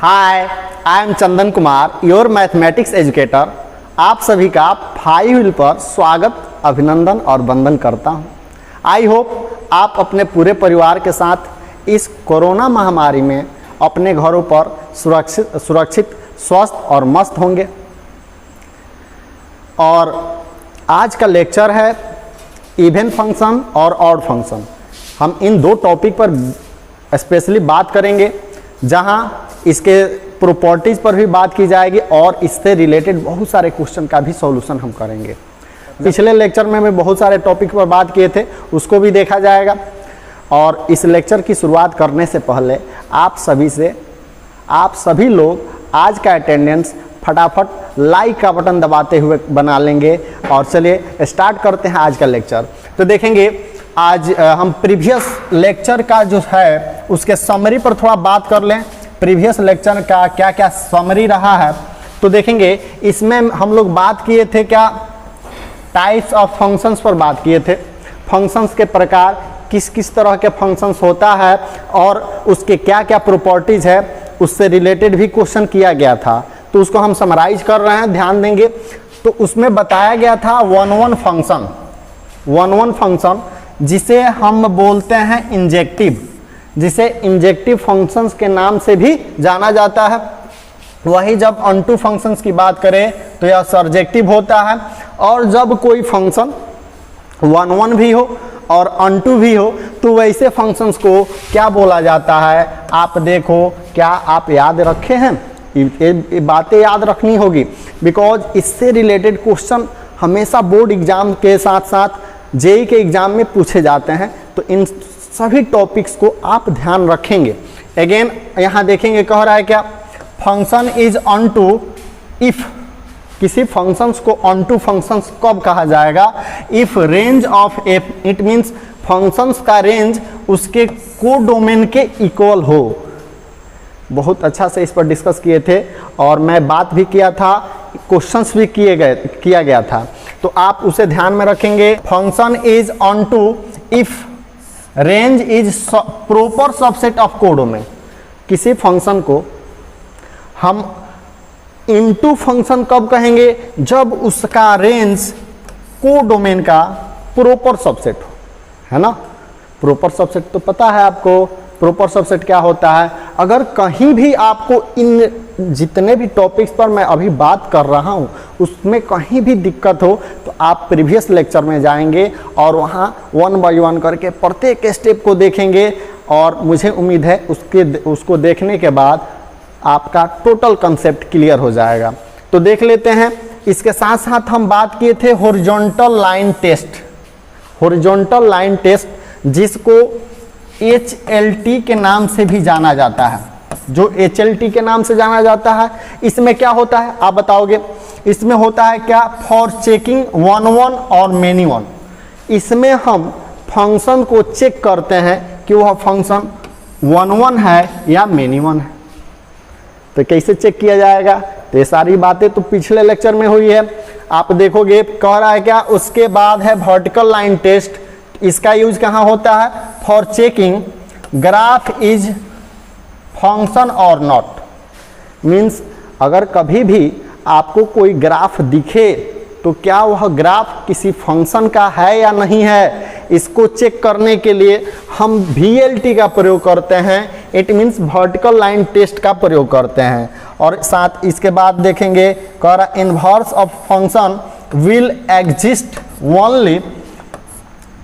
Hi, I am Chandan Kumar, your mathematics educator. आप सभी का 5 व्हील पर स्वागत, अभिनंदन और वंदन करता हूं। आई होप आप अपने पूरे परिवार के साथ इस कोरोना महामारी में अपने घरों पर सुरक्षित, स्वस्थ और मस्त होंगे। और आज का लेक्चर है इवन फंक्शन और ऑड फंक्शन। हम इन दो टॉपिक पर स्पेशली बात करेंगे, जहां इसके प्रॉपर्टीज़ पर भी बात की जाएगी और इससे रिलेटेड बहुत सारे क्वेश्चन का भी सॉल्यूशन हम करेंगे। पिछले लेक्चर में मैं बहुत सारे टॉपिक पर बात किए थे, उसको भी देखा जाएगा। और इस लेक्चर की शुरुआत करने से पहले आप सभी लोग आज का अटेंडेंस फटाफट लाइक का बटन दबाते हुए बना लेंगे। और चलिए स्टार्ट करते हैं आज का लेक्चर। तो देखेंगे आज हम प्रीवियस लेक्चर का जो है उसके समरी पर थोड़ा बात कर लें। प्रीवियस लेक्चर का क्या क्या समरी रहा है तो देखेंगे। इसमें हम लोग बात किए थे क्या, टाइप्स ऑफ फंक्शंस पर बात किए थे। फंक्शंस के प्रकार, किस किस तरह के फंक्शंस होता है और उसके क्या क्या प्रॉपर्टीज़ है, उससे रिलेटेड भी क्वेश्चन किया गया था। तो उसको हम समराइज कर रहे हैं, ध्यान देंगे। तो उसमें बताया गया था वन वन फंक्शन जिसे हम बोलते हैं इंजेक्टिव, जिसे इंजेक्टिव फंक्शंस के नाम से भी जाना जाता है। वही जब अनटू फंक्शंस की बात करें तो यह सर्जेक्टिव होता है। और जब कोई फंक्शन वन भी हो और अनटू भी हो तो वैसे फंक्शंस को क्या बोला जाता है, आप देखो। क्या आप याद रखे हैं? ये बातें याद रखनी होगी, बिकॉज इससे रिलेटेड क्वेश्चन हमेशा बोर्ड एग्जाम के साथ साथ जेई के एग्जाम में पूछे जाते हैं। तो इन सभी टॉपिक्स को आप ध्यान रखेंगे। अगेन यहाँ देखेंगे, कह रहा है क्या, फंक्शन इज अनटू इफ। किसी फंक्शंस को अनटू फंक्शंस कब कहा जाएगा? If range of F, it means functions का रेंज उसके कोडोमेन के इक्वल हो। बहुत अच्छा से इस पर डिस्कस किए थे और मैं बात भी किया था, क्वेश्चंस भी किया गया था। तो आप उसे ध्यान में रखेंगे। Function is unto if range is proper subset of codomain. किसी फंक्शन को हम इनटू फंक्शन कब कहेंगे? जब उसका रेंज कोडोमेन का प्रॉपर सबसेट हो, है ना। प्रॉपर सबसेट तो पता है आपको, प्रॉपर सबसेट क्या होता है। अगर कहीं भी आपको इन जितने भी टॉपिक्स पर मैं अभी बात कर रहा हूँ उसमें कहीं भी दिक्कत हो तो आप प्रीवियस लेक्चर में जाएंगे और वहाँ 1 बाय 1 करके प्रत्येक स्टेप को देखेंगे। और मुझे उम्मीद है उसको देखने के बाद आपका टोटल कंसेप्ट क्लियर हो जाएगा। तो देख लेते हैं। इसके साथ साथ हम बात किए थे horizontal line test. Horizontal line test जिसको HLT के नाम से भी जाना जाता है, जो HLT के नाम से जाना जाता है। इसमें क्या होता है आप बताओगे? इसमें होता है क्या, फॉर चेकिंग वन और मेनी वन। इसमें हम फंक्शन को चेक करते हैं कि वह फंक्शन वन है या मेनी वन है। तो कैसे चेक किया जाएगा? तो ये सारी बातें तो पिछले लेक्चर में हुई है, आप देखोगे। कह रहा है क्या, उसके बाद है वर्टिकल लाइन टेस्ट। इसका यूज कहाँ होता है? For checking graph is function और नॉट। मीन्स अगर कभी भी आपको कोई ग्राफ दिखे तो क्या वह ग्राफ किसी फंक्शन का है या नहीं है, इसको चेक करने के लिए हम VLT का प्रयोग करते हैं। It means vertical line test का प्रयोग करते हैं। और साथ इसके बाद देखेंगे, कह रहा inverse of function will exist only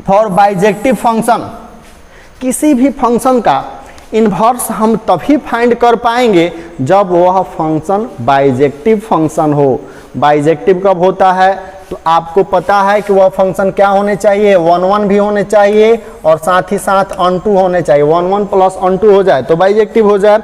for bijective function. किसी भी फंक्शन का इन्वर्स हम तभी फाइंड कर पाएंगे जब वह फंक्शन बाइजेक्टिव फंक्शन हो। बाइजेक्टिव कब होता है? तो आपको पता है कि वह फंक्शन क्या होने चाहिए, वन भी होने चाहिए और साथ ही साथ अनटू होने चाहिए। वन प्लस अनटू हो जाए तो बाइजेक्टिव हो जाए।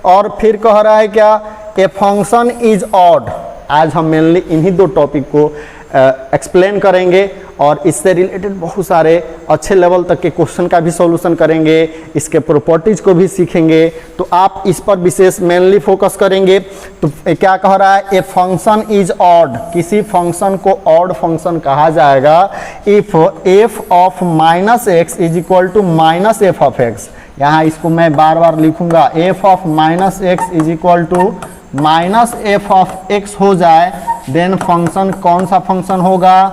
और फिर कह रहा है क्या, ए फंक्शन इज ऑड। आज हम मेनली इन्हीं दो टॉपिक को एक्सप्लेन करेंगे और इससे रिलेटेड बहुत सारे अच्छे लेवल तक के क्वेश्चन का भी सॉल्यूशन करेंगे, इसके प्रॉपर्टीज को भी सीखेंगे। तो आप इस पर विशेष मेनली फोकस करेंगे। तो क्या कह रहा है, ए फंक्शन इज ऑड। किसी फंक्शन को ऑड फंक्शन कहा जाएगा if f of -x is equal to -f of x। यहाँ इसको मैं बार बार लिखूंगा, f of minus x is equal to minus f of x हो जाए, देन फंक्शन कौन सा फंक्शन होगा,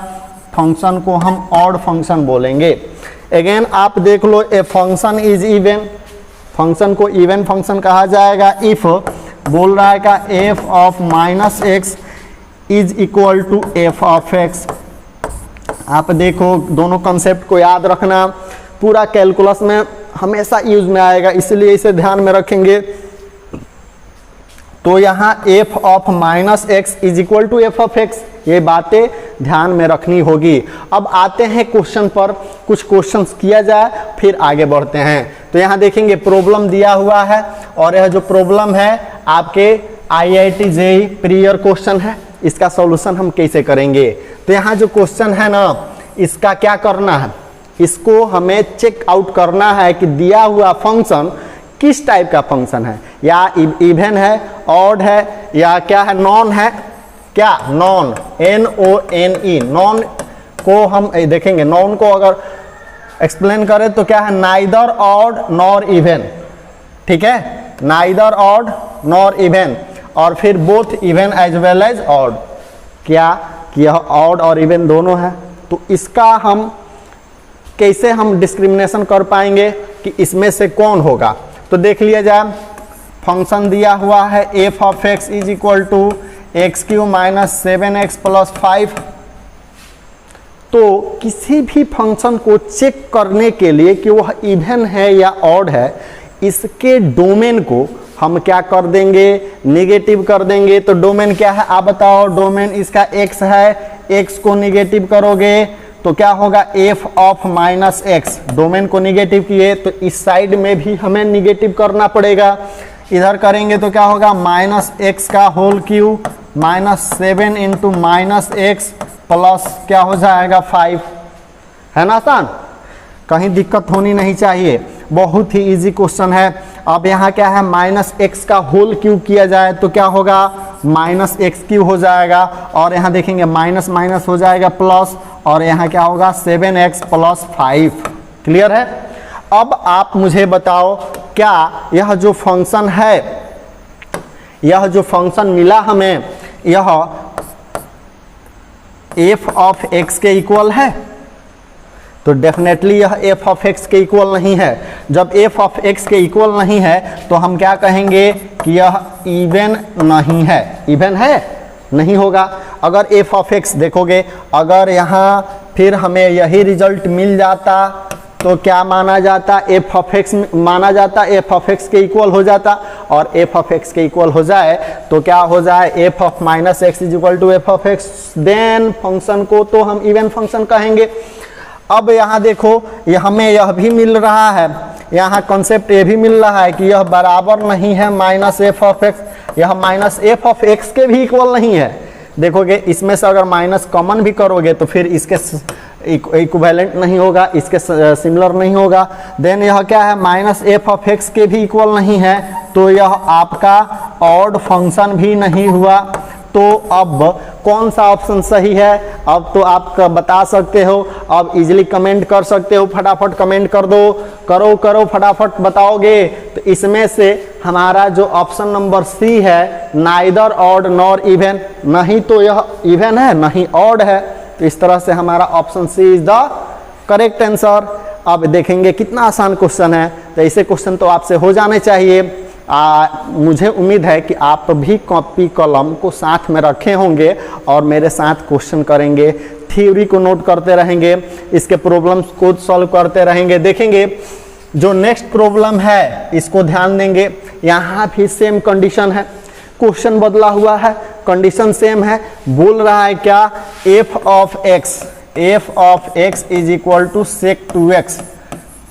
फंक्शन को हम ऑड फंक्शन बोलेंगे। अगेन आप देख लो, a function is even, function को इवन फंक्शन कहा जाएगा इफ बोल रहा है का f of minus x is equal to f of x. आप देखो दोनों कंसेप्ट को याद रखना, पूरा कैलकुलस में हमेशा यूज में आएगा, इसलिए इसे ध्यान में रखेंगे। तो यहाँ f of minus x is equal to f of x, ये बातें ध्यान में रखनी होगी। अब आते हैं क्वेश्चन पर, कुछ क्वेश्चंस किया जाए फिर आगे बढ़ते हैं। तो यहाँ देखेंगे प्रॉब्लम दिया हुआ है, और यह जो प्रॉब्लम है आपके IIT JEE प्रीवियस क्वेश्चन है, इसका सॉल्यूशन हम कैसे करेंगे। तो यहाँ जो क्वेश्चन है ना, इसका क्या करना है, इसको हमें चेक आउट करना है कि दिया हुआ फंक्शन किस टाइप का फंक्शन है, या इवन है, ऑड है, या क्या है, नॉन है, क्या नॉन, NONE, नॉन को हम देखेंगे। नॉन को अगर एक्सप्लेन करें तो क्या है, नाइदर ऑड नॉर इवन, ठीक है, नाइदर ऑड नॉर इवन, और फिर both even as well as odd, क्या कि यह ऑड और इवन दोनों है। तो इसका हम कैसे हम डिस्क्रिमिनेशन कर पाएंगे कि इसमें से कौन होगा। तो देख लिया जाए, फंक्शन दिया हुआ है f of x is equal to x cube minus 7x plus 5। तो किसी भी फंक्शन को चेक करने के लिए कि वह इवन है या ऑड है, इसके डोमेन को हम क्या कर देंगे, निगेटिव कर देंगे। तो डोमेन क्या है आप बताओ, डोमेन इसका x है, x को निगेटिव करोगे तो क्या होगा, f of minus x, domain को निगेटिव किए तो इस साइड में भी हमें निगेटिव करना पड़ेगा। इधर करेंगे तो क्या होगा, माइनस एक्स का whole cube minus 7 into minus x plus क्या हो जाएगा 5, है ना आसान, कहीं दिक्कत होनी नहीं चाहिए, बहुत ही इजी क्वेश्चन है। अब यहाँ क्या है, माइनस एक्स का होल क्यूब किया जाए तो क्या होगा, माइनस एक्स क्यूब हो जाएगा, और यहाँ देखेंगे माइनस माइनस हो जाएगा प्लस, और यहाँ क्या होगा 7x प्लस 5। क्लियर है। अब आप मुझे बताओ, क्या यह जो फंक्शन है, यह जो फंक्शन मिला हमें, यह f ऑफ x के इक्वल है? तो डेफिनेटली यह f ऑफ x के इक्वल नहीं है। जब f ऑफ x के इक्वल नहीं है तो हम क्या कहेंगे कि यह इवन नहीं है। इवन है, नहीं होगा। अगर f ऑफ x देखोगे, अगर यहाँ फिर हमें यही रिजल्ट मिल जाता तो क्या माना जाता, f ऑफ x माना जाता, f ऑफ x के इक्वल हो जाता, और f ऑफ x के इक्वल हो जाए तो क्या हो जाए, f of minus x is equal to f of x, then function को तो हम इवन फंक्शन कहेंगे। अब यहाँ देखो, हमें यह भी मिल रहा है, यहाँ कॉन्सेप्ट ये भी मिल रहा है कि यह बराबर नहीं है माइनस एफ ऑफ एक्स, यह माइनस एफ ऑफ एक्स के भी इक्वल नहीं है। देखोगे इसमें से अगर माइनस कॉमन भी करोगे तो फिर इसके इक्विवेलेंट नहीं होगा, इसके सिमिलर नहीं होगा। देन यह क्या है, माइनस एफ ऑफ एक्स के भी इक्वल नहीं है, तो यह आपका ऑड फंक्शन भी नहीं हुआ। तो अब कौन सा ऑप्शन सही है, अब तो आप बता सकते हो, अब इजीली कमेंट कर सकते हो, फटाफट कमेंट कर दो, करो फटाफट बताओगे। तो इसमें से हमारा जो ऑप्शन नंबर सी है, नाइदर ऑड नॉर इवन, नहीं तो यह इवन है नहीं ऑड है, तो इस तरह से हमारा option C is the correct answer. अब देखेंगे कितना आसान क्वेश्चन है, तो ऐसे क्वेश्चन तो आपसे हो जाने चाहिए। मुझे उम्मीद है कि आप भी कॉपी कलम को साथ में रखे होंगे और मेरे साथ क्वेश्चन करेंगे, थ्योरी को नोट करते रहेंगे, इसके प्रॉब्लम्स को सॉल्व करते रहेंगे। देखेंगे जो नेक्स्ट प्रॉब्लम है इसको ध्यान देंगे, यहाँ भी सेम कंडीशन है, क्वेश्चन बदला हुआ है, कंडीशन सेम है। बोल रहा है क्या, f of x is equal to sec 2x,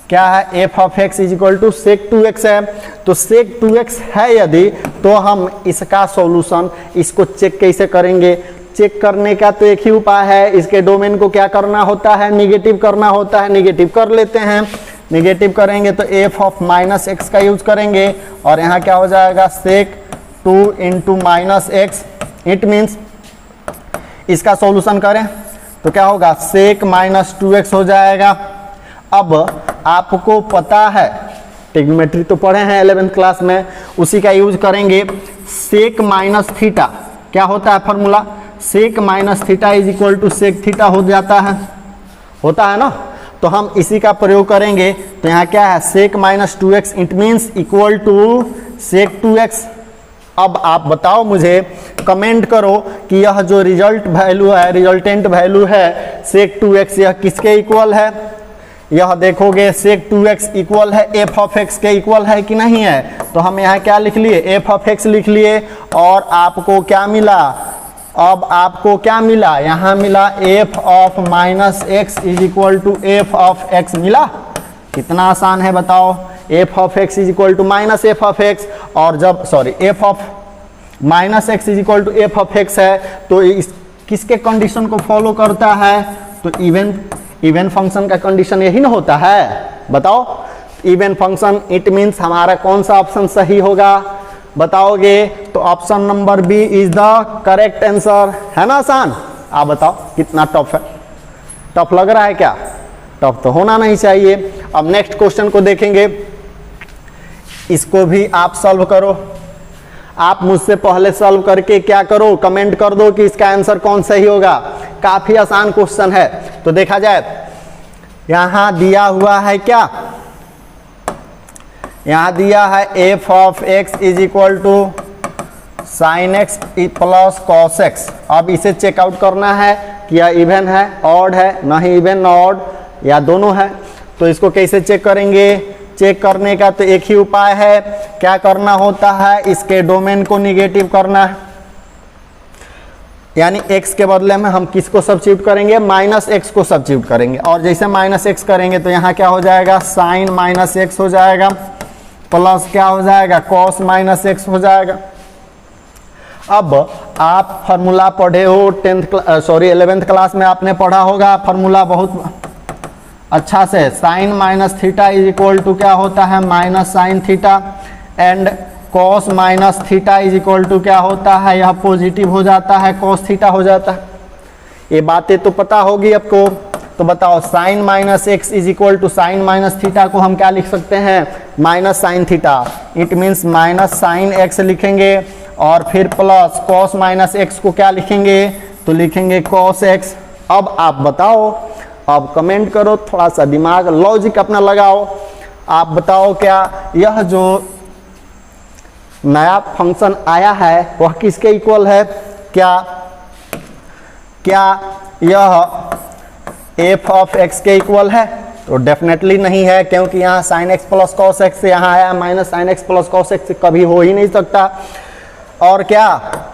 क्या है, f of x is equal to sec 2x है। तो सेक 2x है यदि, तो हम इसका सॉल्यूशन, इसको चेक कैसे करेंगे, चेक करने का तो एक ही उपाय है, इसके डोमेन को क्या करना होता है, निगेटिव करना होता है, निगेटिव कर लेते हैं। निगेटिव करेंगे तो f ऑफ माइनस एक्स का यूज करेंगे, और यहाँ क्या हो जाएगा, सेक 2 into minus x. It means इसका सॉल्यूशन करें तो क्या होगा, सेक माइनस 2x हो जाएगा। अब आपको पता है ट्रिग्नोमेट्री तो पढ़े हैं 11th क्लास में, उसी का यूज करेंगे। सेक माइनस थीटा क्या होता है formula, sec minus theta is equal to sec theta हो जाता है, होता है ना। तो हम इसी का प्रयोग करेंगे। तो यहाँ क्या है, sec minus 2x, it means equal to sec 2x। अब आप बताओ मुझे, कमेंट करो कि यह जो रिजल्ट वैल्यू है, रिजल्टेंट वैल्यू है सेक 2x, यह किसके इक्वल है। यह देखोगे सेक 2x इक्वल है एफ ऑफ एक्स के इक्वल है कि नहीं है। तो हम यहाँ क्या लिख लिए, एफ ऑफ एक्स लिख लिए। और आपको क्या मिला, अब आपको क्या मिला, यहाँ मिला f of minus x is equal to f of x मिला। कितना आसान है बताओ, f of x is equal to minus f of x, और जब sorry f of minus x is equal to f of x है तो इस किसके कंडीशन को फॉलो करता है, तो इवन फंक्शन का कंडीशन यही ना होता है। बताओ इवन फंक्शन, इट मीन्स हमारा कौन सा ऑप्शन सही होगा बताओगे, तो option number B is the correct answer, है ना आसान। आप बताओ कितना टफ है, टफ लग रहा है क्या, टफ तो होना नहीं चाहिए। अब नेक्स्ट क्वेश्चन को देखेंगे, इसको भी आप सॉल्व करो। आप मुझसे पहले सॉल्व करके क्या करो, कमेंट कर दो कि इसका आंसर कौन सही होगा। काफी आसान क्वेश्चन है। तो देखा जाए, यहां दिया हुआ है क्या, यहां दिया है f of x is equal to sine x plus cos x. अब इसे चेकआउट करना है कि यह इवन है, ऑड है, नहीं इवन ऑड, या दोनों है। तो इसको कैसे चेक करेंगे, चेक करने का तो एक ही उपाय है, क्या करना होता है, इसके डोमेन को निगेटिव करना है। यानी x के बदले में हम किसको सब्स्टिट्यूट करेंगे, माइनस एक्स को सब्स्टिट्यूट करेंगे। और जैसे माइनस एक्स करेंगे तो यहाँ क्या हो जाएगा, साइन माइनस एक्स हो जाएगा, प्लस क्या हो जाएगा, कॉस माइनस एक्स हो जाएगा। अब आप फार्मूला पढ़े हो 11th क्लास में आपने पढ़ा होगा फार्मूला बहुत अच्छा से, sine minus theta is equal to क्या होता है, minus sine theta, and cos minus theta is equal to क्या होता है, यह पॉजिटिव हो जाता है, कॉस थीटा हो जाता है। ये बातें तो पता होगी आपको। तो बताओ sine minus x is equal to sine minus theta को हम क्या लिख सकते हैं, minus sine theta, it means minus sine x लिखेंगे, और फिर प्लस कॉस माइनस एक्स को क्या लिखेंगे, तो लिखेंगे कॉस एक्स। अब आप बताओ, अब कमेंट करो, थोड़ा सा दिमाग लॉजिक अपना लगाओ। आप बताओ क्या यह जो नया फंक्शन आया है वह किसके इक्वल है, क्या यह एफ ऑफ एक्स के इक्वल है, तो डेफिनेटली नहीं है, क्योंकि यहाँ sign x plus cos x से यहाँ आया minus sine x plus cos x से कभी हो ही नहीं सकता। और क्या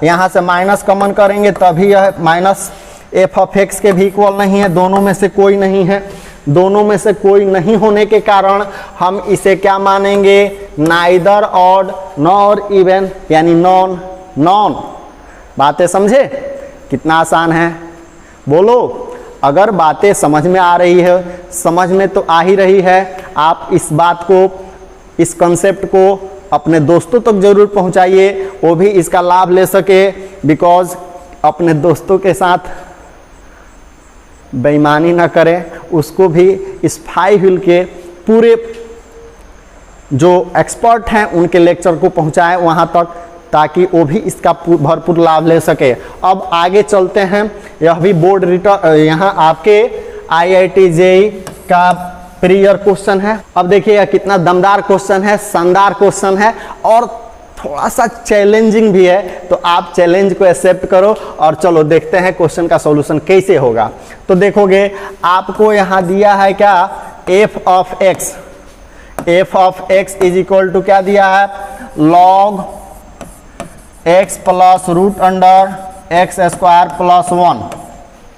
यहाँ से माइनस कॉमन करेंगे तभी यह माइनस एफ ऑफ एक्स के भी इक्वल नहीं है, दोनों में से कोई नहीं है। दोनों में से कोई नहीं होने के कारण हम इसे क्या मानेंगे, नाइदर ऑड नॉर इवन, यानी नॉन। नॉन बातें समझे, कितना आसान है बोलो। अगर बातें समझ में आ रही है, समझ में तो आ ही रही है, आप इस बात को, इस कंसेप्ट को अपने दोस्तों तक जरूर पहुंचाइए, वो भी इसका लाभ ले सके। बिकॉज अपने दोस्तों के साथ बेईमानी ना करें, उसको भी इस 5 व्हील के पूरे जो एक्सपर्ट हैं उनके लेक्चर को पहुंचाएं वहां तक, ताकि वो भी इसका भरपूर लाभ ले सके। अब आगे चलते हैं, यह भी बोर्ड रिटर्न, यहाँ आपके IIT JEE का प्रीवियर क्वेश्चन है। अब देखिए यह कितना दमदार क्वेश्चन है, शानदार क्वेश्चन है, और थोड़ा सा चैलेंजिंग भी है। तो आप चैलेंज को एक्सेप्ट करो और चलो देखते हैं क्वेश्चन का सॉल्यूशन कैसे होगा। तो देखोगे आपको यहाँ दिया है क्या, f of x, f of x is equal to क्या दिया है, log x plus root under x square plus 1।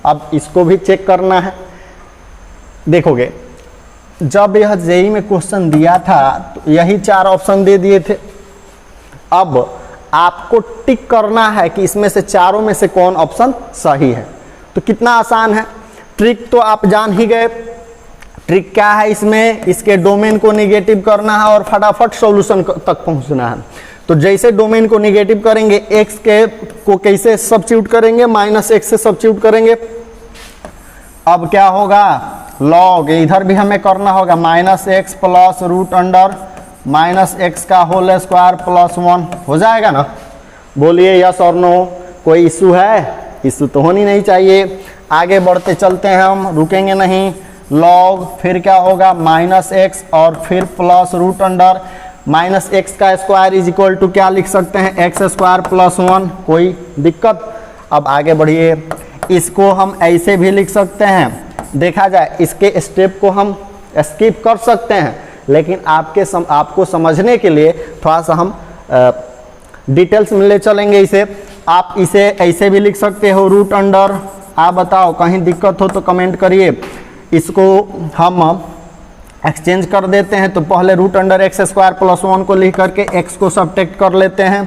अब इसको भी चेक करना है। देखोगे जब यह जेई में क्वेश्चन दिया था तो यही 4 ऑप्शन दे दिए थे। अब आपको टिक करना है कि इसमें से चारों में से कौन ऑप्शन सही है। तो कितना आसान है, ट्रिक तो आप जान ही गए। ट्रिक क्या है इसमें, इसके डोमेन को निगेटिव करना है और फटाफट सॉल्यूशन तक पहुंचना है। तो जैसे डोमेन को निगेटिव करेंगे, एक्स के को कैसे सब्स्टिट्यूट करेंगे, माइनस एक्स से सब्स्टिट्यूट करेंगे। अब क्या होगा, लॉग, इधर भी हमें करना होगा minus x plus root under minus x का होल स्क्वायर प्लस 1 हो जाएगा ना? बोलिए यस और नो। कोई इशू है? इशू तो होनी नहीं चाहिए। आगे बढ़ते चलते हैं, हम रुकेंगे नहीं। लॉग फिर क्या होगा माइनस एक्स और फिर plus root under minus x का स्क्वायर इज इक्वल टू क्या लिख सकते हैं एक्स स्क्वायर प्लस 1। कोई दिक्कत? अब आगे बढ़िए, इसको हम ऐसे भी लिख सकते हैं। देखा जाए इसके स्टेप को हम स्किप कर सकते हैं, लेकिन आपको समझने के लिए थोड़ा सा हम डिटेल्स में ले चलेंगे इसे। आप इसे ऐसे भी लिख सकते हो रूट अंडर। आप बताओ कहीं दिक्कत हो तो कमेंट करिए। इसको हम एक्सचेंज कर देते हैं, तो पहले root under x square plus 1 को लिख करके एक्स को सब्ट्रैक्ट कर लेते हैं।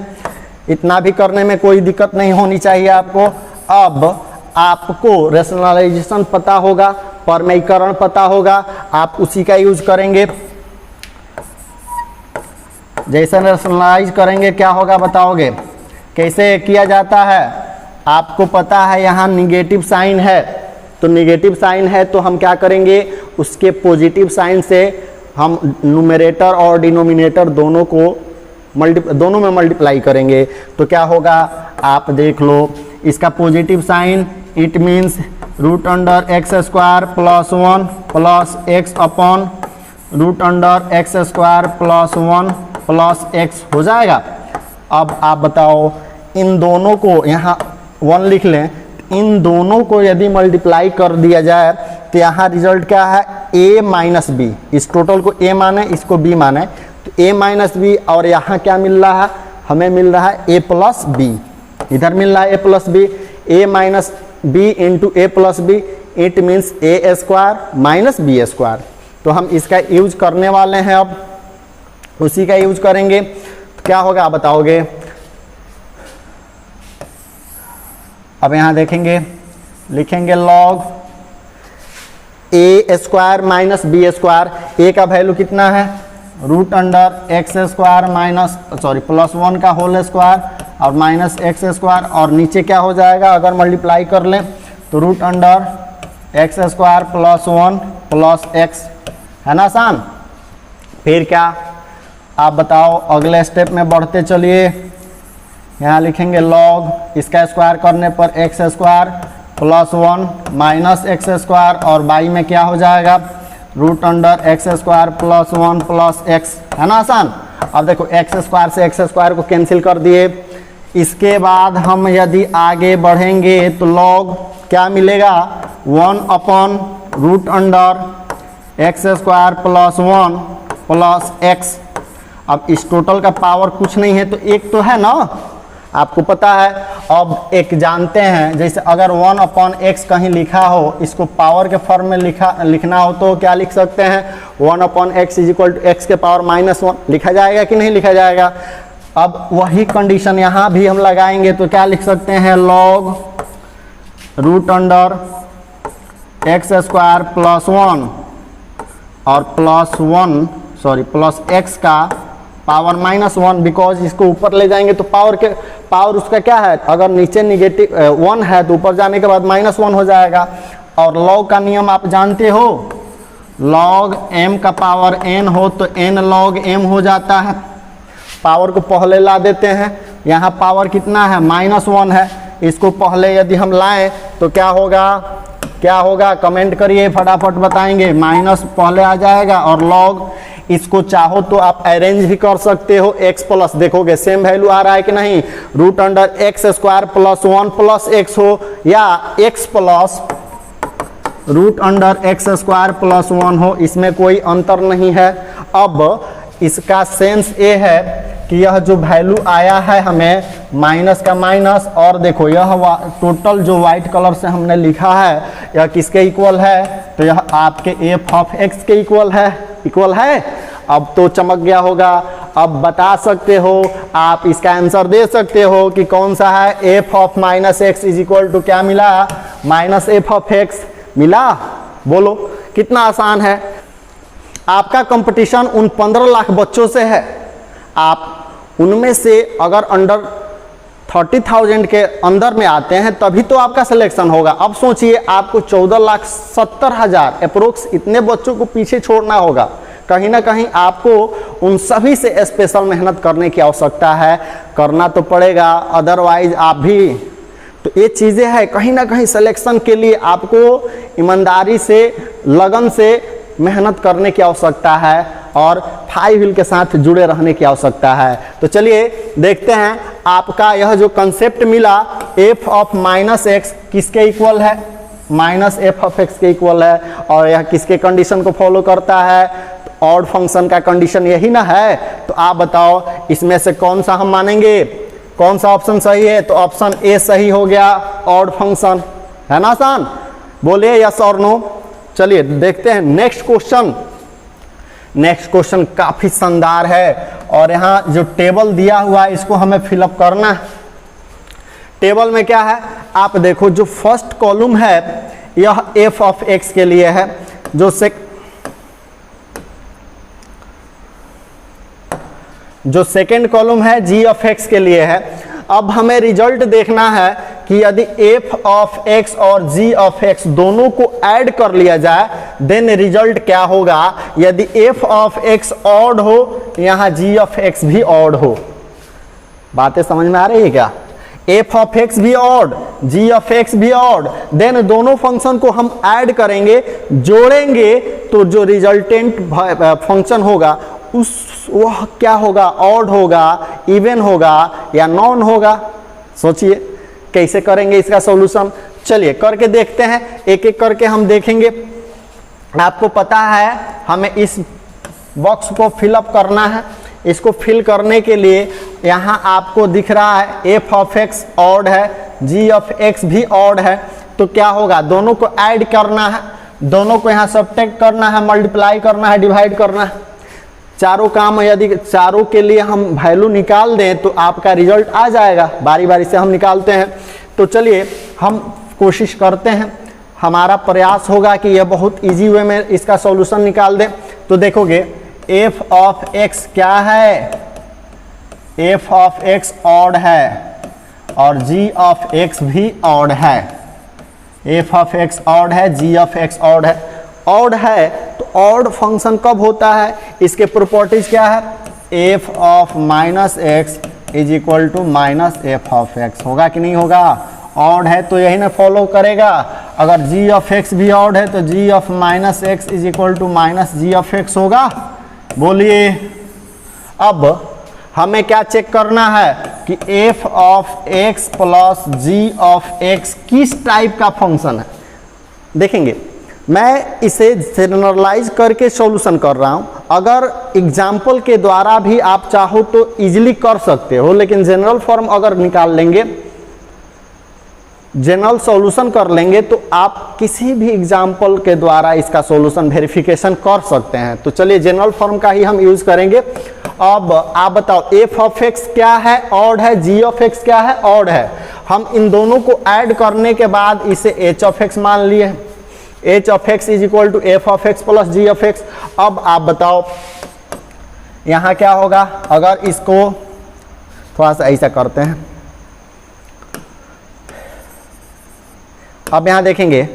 इतना भी करने में कोई दिक्कत नहीं होनी चाहिए आपको। अब आपको रैशनलाइजेशन पता होगा, परमेयीकरण पता होगा, आप उसी का यूज करेंगे। जैसे रैशनलाइज करेंगे क्या होगा बताओगे? कैसे किया जाता है? आपको पता है यहाँ निगेटिव साइन है, तो निगेटिव साइन है तो हम क्या करेंगे, उसके पॉजिटिव साइन से हम न्यूमरेटर और डिनोमिनेटर दोनों में मल्टीप्लाई करेंगे। तो क्या होगा आप देख लो, इसका positive sign it means root under x square plus 1 plus x upon root under x square plus 1 plus x हो जाएगा। अब आप बताओ इन दोनों को यहाँ 1 लिख लें, इन दोनों को यदि मल्टीप्लाई कर दिया जाए तो यहाँ रिजल्ट क्या है a माइनस बी। इस टोटल को a माने, इसको b माने, तो a माइनस बी। और यहाँ क्या मिल रहा है, हमें मिल रहा है a प्लस बी। इधर मिल रहा है a plus B, a minus B into a plus B, it means a square minus B square. तो हम इसका यूज करने वाले हैं, अब उसी का यूज करेंगे। तो क्या होगा आप बताओगे? अब यहाँ देखेंगे, लिखेंगे log A square minus B square. A का वैल्यू कितना है root under x square minus plus 1 का होल स्क्वायर और माइनस एक्स स्क्वायर, और नीचे क्या हो जाएगा अगर मल्टीप्लाई कर लें तो root under x square plus 1 plus x, है ना आसान? फिर क्या आप बताओ, अगले स्टेप में बढ़ते चलिए। यहाँ लिखेंगे लॉग इसका स्क्वायर करने पर x square plus 1 minus x square, और बाई में क्या हो जाएगा root under x square plus 1 plus x, है ना आसान? अब देखो एक्स स्क्वायर से एक्स स्क्वायर को कैंसिल कर दिए। इसके बाद हम यदि आगे बढ़ेंगे तो लॉग क्या मिलेगा 1 upon root under x square plus 1 plus x. अब इस टोटल का पावर कुछ नहीं है तो एक तो है ना, आपको पता है। अब एक जानते हैं, जैसे अगर 1 अपॉन एक्स कहीं लिखा हो, इसको पावर के फॉर्म में लिखना हो तो क्या लिख सकते हैं 1 upon x is equal to x के पावर माइनस 1 लिखा जाएगा कि नहीं लिखा जाएगा? अब वही कंडीशन यहाँ भी हम लगाएंगे तो क्या लिख सकते हैं log root under x square plus 1 और प्लस एक्स का पावर माइनस 1, बिकॉज इसको ऊपर ले जाएंगे तो पावर उसका क्या है, अगर नीचे निगेटिव 1 है तो ऊपर जाने के बाद माइनस 1 हो जाएगा। और लॉग का नियम आप जानते हो, लॉग m का पावर n हो तो n log m हो जाता है। पावर को पहले ला देते हैं, यहाँ पावर कितना है -1 है, इसको पहले यदि हम लाएं तो क्या होगा कमेंट करिए, फटाफट बताएंगे। माइनस पहले आ जाएगा और लॉग, इसको चाहो तो आप अरेंज भी कर सकते हो x प्लस, देखोगे सेम वैल्यू आ रहा है कि नहीं, root under x square plus 1 plus x हो या x plus root under x square plus 1 हो, इसमें कोई अंतर नहीं है। अब इसका सेंस ये है कि यह जो वैल्यू आया है हमें माइनस का माइनस, और देखो यह टोटल जो वाइट कलर से हमने लिखा है यह किसके इक्वल है, तो यह आपके एफ ऑफ एक्स के इक्वल है। अब तो चमक गया होगा। अब बता सकते हो, आप इसका आंसर दे सकते हो कि कौन सा है, f of minus x is equal to क्या मिला, माइनस एफ ऑफ एक्स मिला। बोलो कितना आसान है। आपका कंपटीशन उन 15 लाख बच्चों से है, आप उनमें से अगर अंडर 30,000 के अंदर में आते हैं तभी तो आपका सिलेक्शन होगा। अब सोचिए आपको 14,70,000 अप्रोक्स इतने बच्चों को पीछे छोड़ना होगा, कहीं ना कहीं आपको उन सभी से स्पेशल मेहनत करने की आवश्यकता है, करना तो पड़ेगा, अदरवाइज आप भी। तो ये चीज़ें हैं, कहीं ना कहीं सिलेक्शन के लिए आपको ईमानदारी से, लगन से मेहनत करने की आवश्यकता है और 5 व्हील के साथ जुड़े रहने की आवश्यकता है। तो चलिए देखते हैं, आपका यह जो कंसेप्ट मिला f ऑफ माइनस एक्स किसके इक्वल है, माइनस एफ ऑफ एक्स के इक्वल है, और यह किसके कंडीशन को फॉलो करता है, ऑड फंक्शन का कंडीशन यही ना है। तो आप बताओ इसमें से कौन सा हम मानेंगे, कौन सा ऑप्शन सही है। तो ऑप्शन ए सही हो गया, ऑड फंक्शन, है ना आसान, बोलिए यस और नो। चलिए देखते हैं नेक्स्ट क्वेश्चन। नेक्स्ट क्वेश्चन काफी शानदार है और यहाँ जो टेबल दिया हुआ है इसको हमें फिलअप करना है। टेबल में क्या है आप देखो, जो फर्स्ट कॉलम है यह एफ ऑफ एक्स के लिए है, जो सेकेंड कॉलम है जी ऑफ एक्स के लिए है। अब हमें रिजल्ट देखना है कि यदि एफ ऑफ एक्स और जी ऑफ एक्स दोनों को ऐड कर लिया जाए देन रिजल्ट क्या होगा। यदि एफ ऑफ एक्स ऑड हो, यहाँ जी ऑफ एक्स भी ऑड हो। बातें समझ में आ रही है क्या? एफ ऑफ एक्स भी ऑड, जी ऑफ एक्स भी ऑड, देन दोनों फंक्शन को हम ऐड करेंगे, जोड़ेंगे, तो जो रिजल्टेंट फंक्शन होगा वह क्या होगा, ऑड होगा, इवन होगा या नॉन होगा। सोचिए कैसे करेंगे इसका सॉल्यूशन। चलिए करके देखते हैं, एक एक करके हम देखेंगे। आपको पता है हमें इस बॉक्स को फिलअप करना है। इसको फिल करने के लिए यहाँ आपको दिख रहा है एफ ऑफ एक्स ऑड है, जी ऑफ एक्स भी ऑड है। तो क्या होगा, दोनों को ऐड करना है, दोनों को यहाँ सब्ट्रैक्ट करना है, मल्टीप्लाई करना है, डिवाइड करना है। चारों काम यदि चारों के लिए हम वैल्यू निकाल दें तो आपका रिजल्ट आ जाएगा। बारी बारी से हम निकालते हैं। तो चलिए हम कोशिश करते हैं, हमारा प्रयास होगा कि यह बहुत इजी वे में इसका सॉल्यूशन निकाल दें। तो देखोगे एफ ऑफ एक्स क्या है, एफ ऑफ एक्स ऑड है और जी ऑफ एक्स भी ऑड है। एफ ऑफ एक्स ऑड है, जी ऑफ एक्स ऑड है। ऑड है तो ऑड फंक्शन कब होता है, इसके प्रॉपर्टीज क्या है, f of minus x is equal to minus f of x. होगा कि नहीं होगा? ऑड है तो यही ना फॉलो करेगा। अगर जी ऑफ एक्स भी ऑड है तो g of minus x is equal to minus g of x होगा। बोलिए अब हमें क्या चेक करना है कि f of x plus g of x किस टाइप का फंक्शन है। देखेंगे मैं इसे जनरलाइज करके सॉल्यूशन कर रहा हूं। अगर एग्जाम्पल के द्वारा भी आप चाहो तो इजीली कर सकते हो, लेकिन जनरल फॉर्म अगर निकाल लेंगे, जनरल सॉल्यूशन कर लेंगे तो आप किसी भी एग्जाम्पल के द्वारा इसका सॉल्यूशन वेरिफिकेशन कर सकते हैं। तो चलिए जनरल फॉर्म का ही हम यूज करेंगे। अब आप बताओ एफ ऑफ एक्स क्या है, ऑड है, जी ऑफ एक्स क्या है, ऑड है। हम इन दोनों को ऐड करने के बाद इसे एच ऑफ एक्स मान लिए। H of x is equal to f of x plus g of x. अब आप बताओ यहां क्या होगा, अगर इसको थोड़ा सा ऐसा करते हैं। अब यहां देखेंगे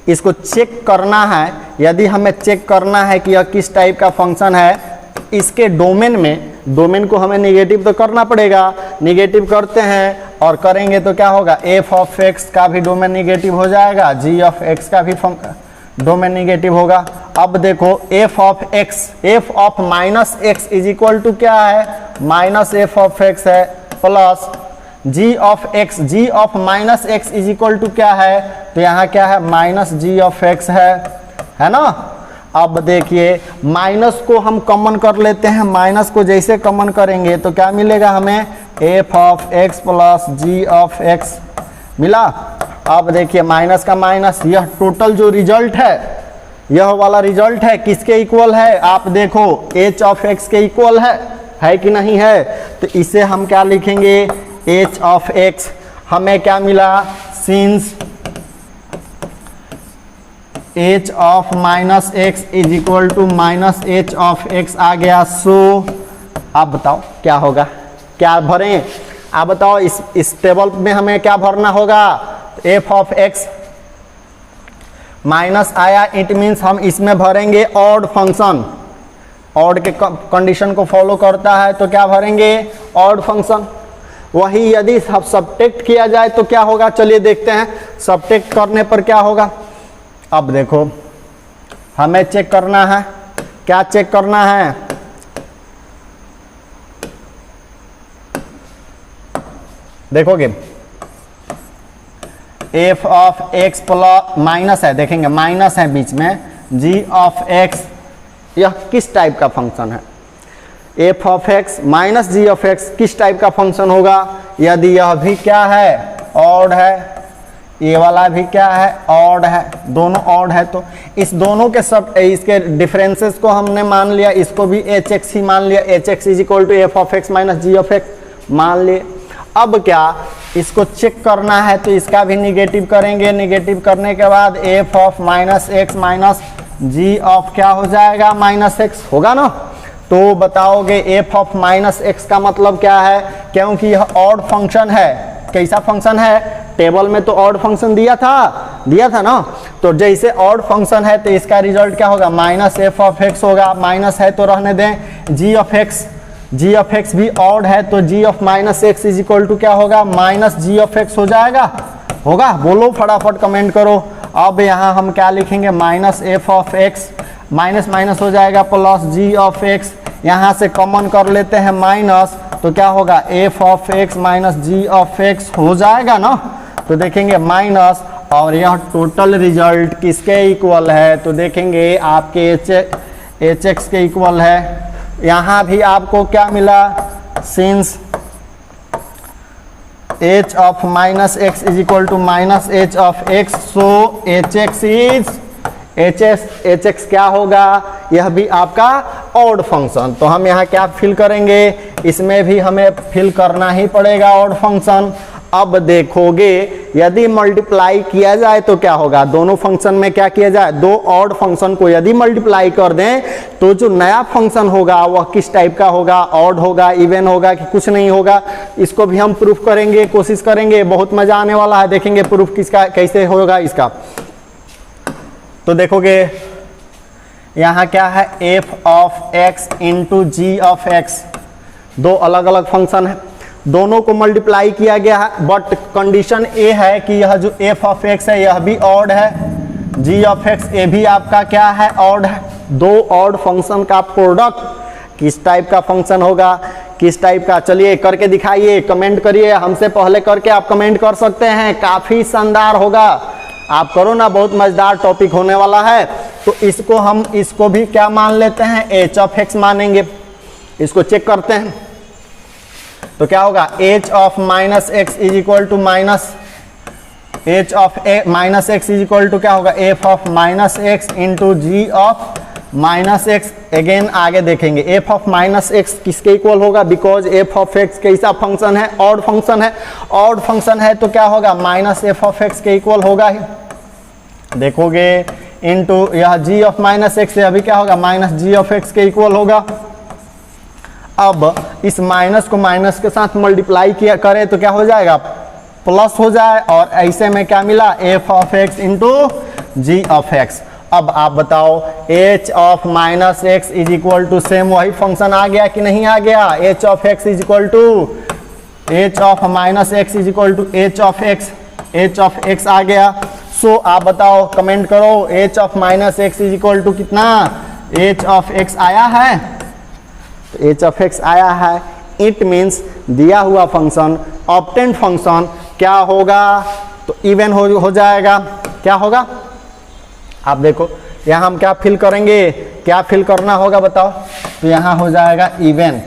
इसको चेक करना है। यदि हमें चेक करना है कि यह किस टाइप का फंक्शन है, इसके डोमेन में, डोमेन को हमें निगेटिव तो करना पड़ेगा। निगेटिव करते हैं और करेंगे तो क्या होगा, एफ ऑफ एक्स का भी डोमेन निगेटिव हो जाएगा, जी ऑफ एक्स का भी डोमेन निगेटिव होगा। अब देखो f of x, f of minus x is equal to क्या है, माइनस एफ ऑफ एक्स है, plus g of x, g of minus x is equal to क्या है, तो यहाँ क्या है, माइनस जी ऑफ एक्स है ना। अब देखिए माइनस को हम कॉमन कर लेते हैं। माइनस को जैसे कॉमन करेंगे तो क्या मिलेगा हमें, f of x plus g of x मिला। अब देखिए माइनस का माइनस, यह टोटल जो रिजल्ट है, यह वाला रिजल्ट है किसके इक्वल है, आप देखो एच ऑफ एक्स के इक्वल है कि नहीं है। तो इसे हम क्या लिखेंगे, एच ऑफ एक्स। हमें क्या मिला, since h of minus x is equal to minus h of x आ गया। सो आप बताओ क्या होगा, क्या भरें, आप बताओ इस टेबल में हमें क्या भरना होगा। एफ ऑफ एक्स माइनस आया, इट मीन्स हम इसमें भरेंगे ऑड फंक्शन। ऑड के कंडीशन को फॉलो करता है तो क्या भरेंगे, ऑड फंक्शन। वही यदि सब्ट्रैक्ट किया जाए तो क्या होगा, चलिए देखते हैं सब्ट्रैक्ट करने पर क्या होगा। अब देखो हमें चेक करना है, क्या चेक करना है, देखोगे f of x plus minus है, देखेंगे माइनस है बीच में, जी ऑफ एक्स, यह किस टाइप का फंक्शन है, f of x minus g of x किस टाइप का फंक्शन होगा, यदि यह भी क्या है, ऑड है, ये वाला भी क्या है, ऑड है, दोनों ऑड है, तो इस दोनों के सब इसके डिफरेंसेस को हमने मान लिया, इसको भी एच एक्स ही मान लिया, h x is equal to f of x minus g of x मान लिए। अब क्या इसको चेक करना है तो इसका भी निगेटिव करेंगे, निगेटिव करने के बाद f of minus x minus g of क्या हो जाएगा, माइनस एक्स होगा ना। तो बताओगे एफ ऑफ माइनस एक्स का मतलब क्या है, क्योंकि यह ऑड फंक्शन है, कैसा फंक्शन है, टेबल में तो ऑड फंक्शन दिया था ना, तो जैसे ऑड फंक्शन है तो इसका रिजल्ट क्या होगा, माइनस एफ ऑफ एक्स होगा, माइनस है तो रहने दें, जी ऑफ एक्स भी ऑड है तो g of minus x is equal to क्या होगा, माइनस जी ऑफ एक्स हो जाएगा, होगा, बोलो फटाफट कमेंट करो। अब यहाँ हम क्या लिखेंगे, minus f of x, minus minus हो जाएगा प्लस जी ऑफ एक्स, यहाँ से कॉमन कर लेते हैं माइनस, तो क्या होगा f of x minus g of x हो जाएगा ना। तो देखेंगे माइनस, और यह टोटल रिजल्ट किसके इक्वल है, तो देखेंगे आपके एच एक्स के इक्वल है। यहाँ भी आपको क्या मिला, since h of minus x is equal to minus h of x, so h x क्या होगा, यह भी आपका ऑड फंक्शन। तो हम यहाँ क्या फिल करेंगे, इसमें भी हमें फिल करना ही पड़ेगा ऑड फंक्शन। अब देखोगे यदि मल्टीप्लाई किया जाए तो क्या होगा, दोनों फंक्शन में क्या किया जाए, दो ऑड फंक्शन को यदि मल्टीप्लाई कर दें तो जो नया फंक्शन होगा वह किस टाइप का होगा, ऑड होगा, इवन होगा कि कुछ नहीं होगा। इसको भी हम प्रूफ करेंगे, कोशिश करेंगे, बहुत मजा आने वाला है, देखेंगे प्रूफ किसका कैसे होगा इसका। तो देखोगे यहाँ क्या है, f of x into g of x, दो अलग अलग फंक्शन है, दोनों को मल्टीप्लाई किया गया है, बट कंडीशन ए है कि यह जो एफ ऑफ एक्स है यह भी ऑड है, जी ऑफ एक्स ये भी आपका क्या है, ऑड है। दो ऑड फंक्शन का प्रोडक्ट किस टाइप का फंक्शन होगा, किस टाइप का, चलिए करके दिखाइए, कमेंट करिए, हमसे पहले करके आप कमेंट कर सकते हैं, काफ़ी शानदार होगा, आप करो ना, बहुत मजेदार टॉपिक होने वाला है। तो इसको हम इसको भी क्या मान लेते हैं, एच ऑफ एक्स मानेंगे, इसको चेक करते हैं तो क्या होगा, h of minus x is equal to minus h of minus x is equal to क्या होगा, f of minus x into g of minus x. Again आगे देखेंगे एफ ऑफ माइनस एक्स किसके इक्वल होगा, बिकॉज एफ ऑफ एक्स कैसा function है, odd function है, odd function है तो क्या होगा, माइनस एफ ऑफ एक्स के इक्वल होगा ही। देखोगे इंटू यह जी ऑफ माइनस एक्स, अभी क्या होगा, माइनस जी ऑफ एक्स के इक्वल होगा। अब इस माइनस को माइनस के साथ मल्टीप्लाई किया करें तो क्या हो जाएगा, प्लस हो जाए, और ऐसे में क्या मिला, f of x into g of x. अब आप बताओ h of minus x is equal to same वही फंक्शन आ गया कि नहीं आ गया, h of x is equal to h of minus x is equal to h of x आ गया। सो आप बताओ, कमेंट करो, h of minus x is equal to कितना, एच ऑफ एक्स आया है, तो एच ऑफ एक्स आया है, इट मीन्स दिया हुआ फंक्शन ऑब्टेंड फंक्शन क्या होगा, तो इवन हो जाएगा। क्या होगा, आप देखो यहाँ हम क्या फिल करेंगे, क्या फिल करना होगा बताओ, तो यहाँ हो जाएगा इवन।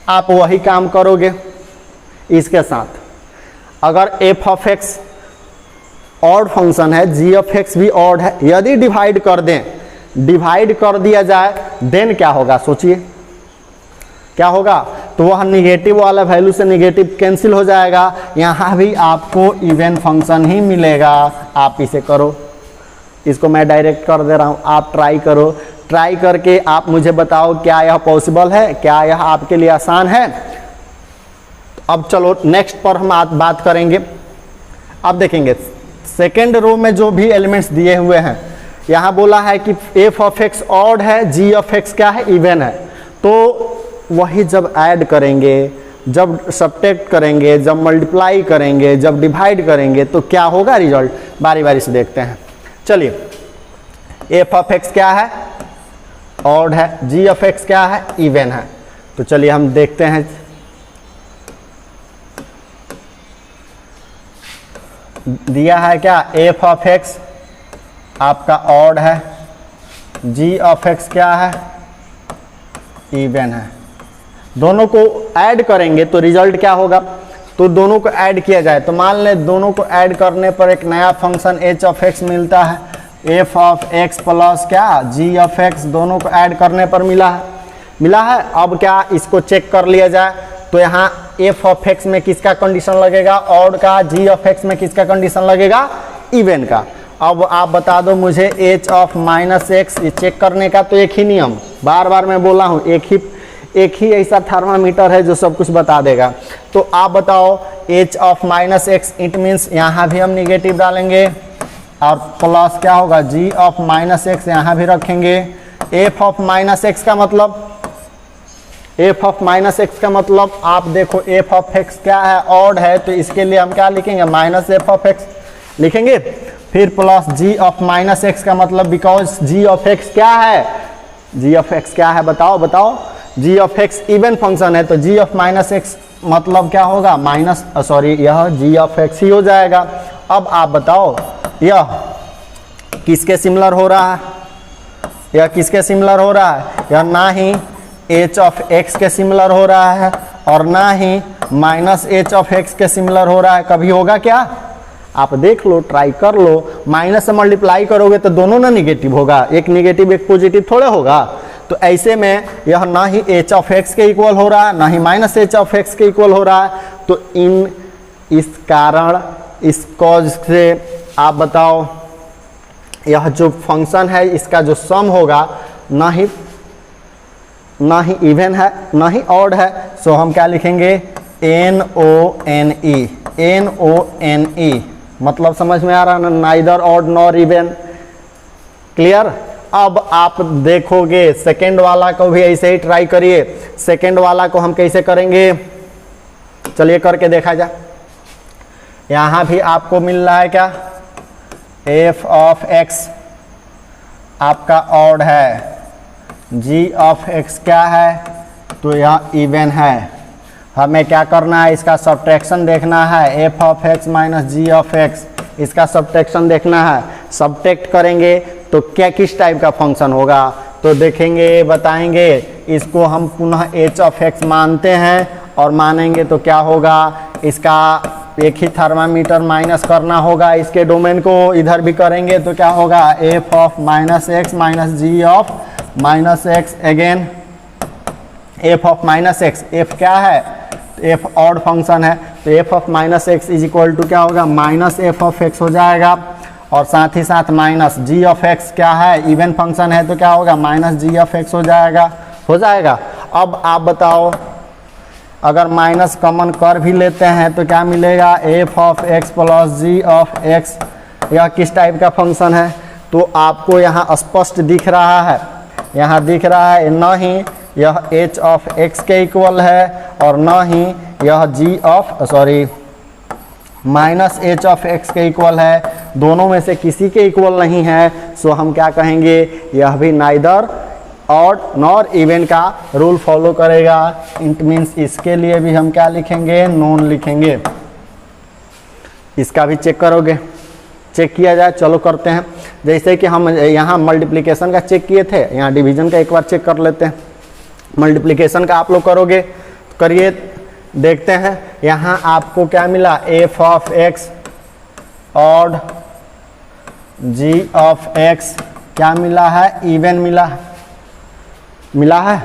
आप वही काम करोगे इसके साथ, अगर f of x odd function है, जी ऑफ एक्स भी ऑड है, यदि डिवाइड कर दें, डिवाइड कर दिया जाए, देन क्या होगा, सोचिए क्या होगा, तो वह निगेटिव वाला वैल्यू से निगेटिव कैंसिल हो जाएगा, यहाँ भी आपको इवन फंक्शन ही मिलेगा। आप इसे करो, इसको मैं डायरेक्ट कर दे रहा हूँ, आप ट्राई करो, ट्राई करके आप मुझे बताओ क्या यह पॉसिबल है, क्या यह आपके लिए आसान है। अब चलो नेक्स्ट पर हम बात करेंगे। अब देखेंगे सेकेंड रो में जो भी एलिमेंट्स दिए हुए हैं, यहाँ बोला है कि एफ ऑफ एक्स ऑड है, जी ऑफ एक्स क्या है, इवन है। तो वही जब ऐड करेंगे, जब सब्ट्रैक्ट करेंगे, जब मल्टीप्लाई करेंगे, जब डिवाइड करेंगे तो क्या होगा रिजल्ट, बारी बारी से देखते हैं। चलिए, एफ ऑफ एक्स क्या है, ऑड है, जी ऑफ एक्स क्या है, इवन है। तो चलिए हम देखते हैं। दिया है क्या, एफ ऑफ एक्स आपका ऑड है, जी ऑफ एक्स क्या है, इवन है। दोनों को ऐड करेंगे तो रिजल्ट क्या होगा, तो दोनों को ऐड किया जाए तो मान लें दोनों को ऐड करने पर एक नया फंक्शन एच ऑफ एक्स मिलता है, एफ ऑफ एक्स प्लस क्या, जी ऑफ एक्स, दोनों को ऐड करने पर मिला है। अब क्या इसको चेक कर लिया जाए, तो यहाँ एफ ऑफ एक्स में किसका कंडीशन लगेगा, ऑड का, जी ऑफ एक्स में किसका कंडीशन लगेगा, इवन का। अब आप बता दो मुझे एच ऑफ माइनस एक्स, ये चेक करने का तो एक ही नियम, बार बार मैं बोला हूँ, एक ही ऐसा थर्मामीटर है जो सब कुछ बता देगा। तो आप बताओ h of minus x, it means यहाँ भी हम निगेटिव डालेंगे और प्लस क्या होगा, जी ऑफ माइनस एक्स यहाँ भी रखेंगे। एफ ऑफ माइनस एक्स का मतलब, एफ ऑफ माइनस एक्स का मतलब आप देखो एफ ऑफ एक्स क्या है, ऑड है, तो इसके लिए हम क्या लिखेंगे, माइनस एफ ऑफ एक्स लिखेंगे। फिर plus g of minus x का मतलब, बिकॉज जी ऑफ एक्स क्या है, जी ऑफ एक्स क्या है, बताओ, जी ऑफ एक्स इवन फंक्शन है, तो जी ऑफ माइनस एक्स मतलब क्या होगा, माइनस, सॉरी, यह जी ऑफ एक्स ही हो जाएगा। अब आप बताओ यह किसके सिमिलर हो रहा है, यह किसके सिमिलर हो रहा है, यह ना ही एच ऑफ एक्स के सिमिलर हो रहा है और ना ही माइनस एच ऑफ एक्स के सिमिलर हो रहा है। कभी होगा क्या, आप देख लो, ट्राई कर लो, माइनस से मल्टीप्लाई करोगे तो दोनों ना निगेटिव होगा, एक निगेटिव एक पॉजिटिव थोड़े होगा। तो ऐसे में यह ना ही एच ऑफ एक्स के इक्वल हो रहा है, ना ही माइनस एच ऑफ एक्स के इक्वल हो रहा है। तो इस कारण, इस कॉज से आप बताओ यह जो फंक्शन है इसका जो सम होगा ना ही इवन है ना ही ऑड है। सो हम क्या लिखेंगे, NONE, मतलब समझ में आ रहा है ना, neither odd nor even, clear. अब आप देखोगे सेकेंड वाला को भी ऐसे ही ट्राई करिए। सेकेंड वाला को हम कैसे करेंगे, चलिए करके देखा जाए। यहाँ भी आपको मिल रहा है क्या, एफ ऑफ एक्स आपका ऑड है, जी ऑफ एक्स क्या है, तो यह इवन है। हमें क्या करना है, इसका सब्ट्रैक्शन देखना है, f of x minus g of x, इसका सब्ट्रैक्शन देखना है। सब्ट्रैक्ट करेंगे तो क्या किस टाइप का फंक्शन होगा, तो देखेंगे, बताएंगे। इसको हम पुनः एच ऑफ एक्स मानते हैं और मानेंगे तो क्या होगा, इसका एक ही थर्मामीटर माइनस करना होगा, इसके डोमेन को इधर भी करेंगे तो क्या होगा, f of minus x minus g of minus x, again f of minus x, f क्या है, एफ ऑड फंक्शन है, तो f of minus x is equal to क्या होगा, माइनस एफ ऑफ एक्स हो जाएगा। और साथ ही साथ माइनस जी ऑफ एक्स क्या है, इवन फंक्शन है, तो क्या होगा, माइनस जी ऑफ एक्स हो जाएगा। अब आप बताओ अगर माइनस कॉमन कर भी लेते हैं तो क्या मिलेगा, f of x plus g of x, यह किस टाइप का फंक्शन है, तो आपको यहाँ स्पष्ट दिख रहा है, यहाँ दिख रहा है, न ही यह एच ऑफ एक्स के इक्वल है और न ही यह g of minus h of x के इक्वल है, दोनों में से किसी के इक्वल नहीं है। सो हम क्या कहेंगे, यह भी नाइदर ऑड नॉर इवन का रूल फॉलो करेगा। इट मीन्स इसके लिए भी हम क्या लिखेंगे, नॉन लिखेंगे। इसका भी चेक करोगे, चेक किया जाए, चलो करते हैं। जैसे कि हम यहाँ मल्टीप्लिकेशन का चेक किए थे, यहाँ डिवीजन का एक बार चेक कर लेते हैं। मल्टीप्लिकेशन का आप लोग करोगे, करिए, देखते हैं। यहाँ आपको क्या मिला, f of x odd g of x क्या मिला है, इवन मिला है।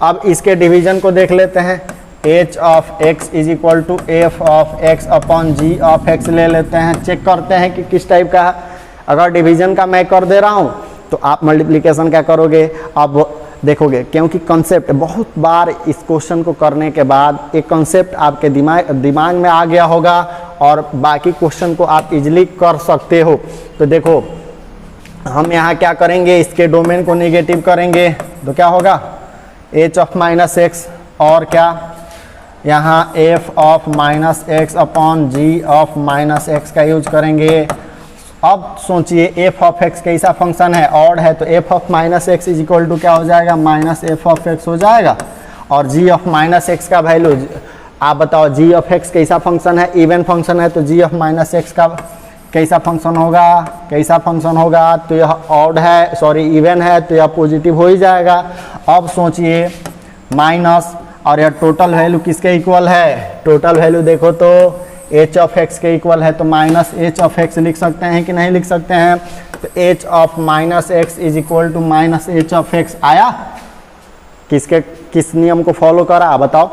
अब इसके डिवीजन को देख लेते हैं, h of x is equal to f of x upon g of x ले लेते हैं, चेक करते हैं कि किस टाइप का है। अगर डिवीजन का मैं कर दे रहा हूँ तो आप मल्टीप्लिकेशन क्या करोगे, अब देखोगे, क्योंकि कंसेप्ट बहुत बार इस क्वेश्चन को करने के बाद एक कंसेप्ट आपके दिमाग में आ गया होगा और बाकी क्वेश्चन को आप इजीली कर सकते हो। तो देखो, हम यहाँ क्या करेंगे, इसके डोमेन को नेगेटिव करेंगे तो क्या होगा h ऑफ माइनस एक्स, और क्या यहाँ f of minus x upon g of minus x का यूज करेंगे। अब सोचिए f ऑफ x कैसा फंक्शन है, ऑड है, तो f of minus x is equal to क्या हो जाएगा, माइनस f ऑफ x हो जाएगा। और g ऑफ माइनस एक्स का वैल्यू आप बताओ, g ऑफ x कैसा फंक्शन है, इवन फंक्शन है, तो g ऑफ माइनस एक्स का कैसा फंक्शन होगा, कैसा फंक्शन होगा, तो यह ऑड है, सॉरी इवन है, तो यह पॉजिटिव हो ही जाएगा। अब सोचिए माइनस, और यह टोटल वैल्यू किसके इक्वल है, टोटल वैल्यू देखो तो h ऑफ x के इक्वल है, तो माइनस h ऑफ x लिख सकते हैं कि नहीं लिख सकते हैं, तो h of minus x is equal to minus h of x आया। किस नियम को फॉलो करा बताओ,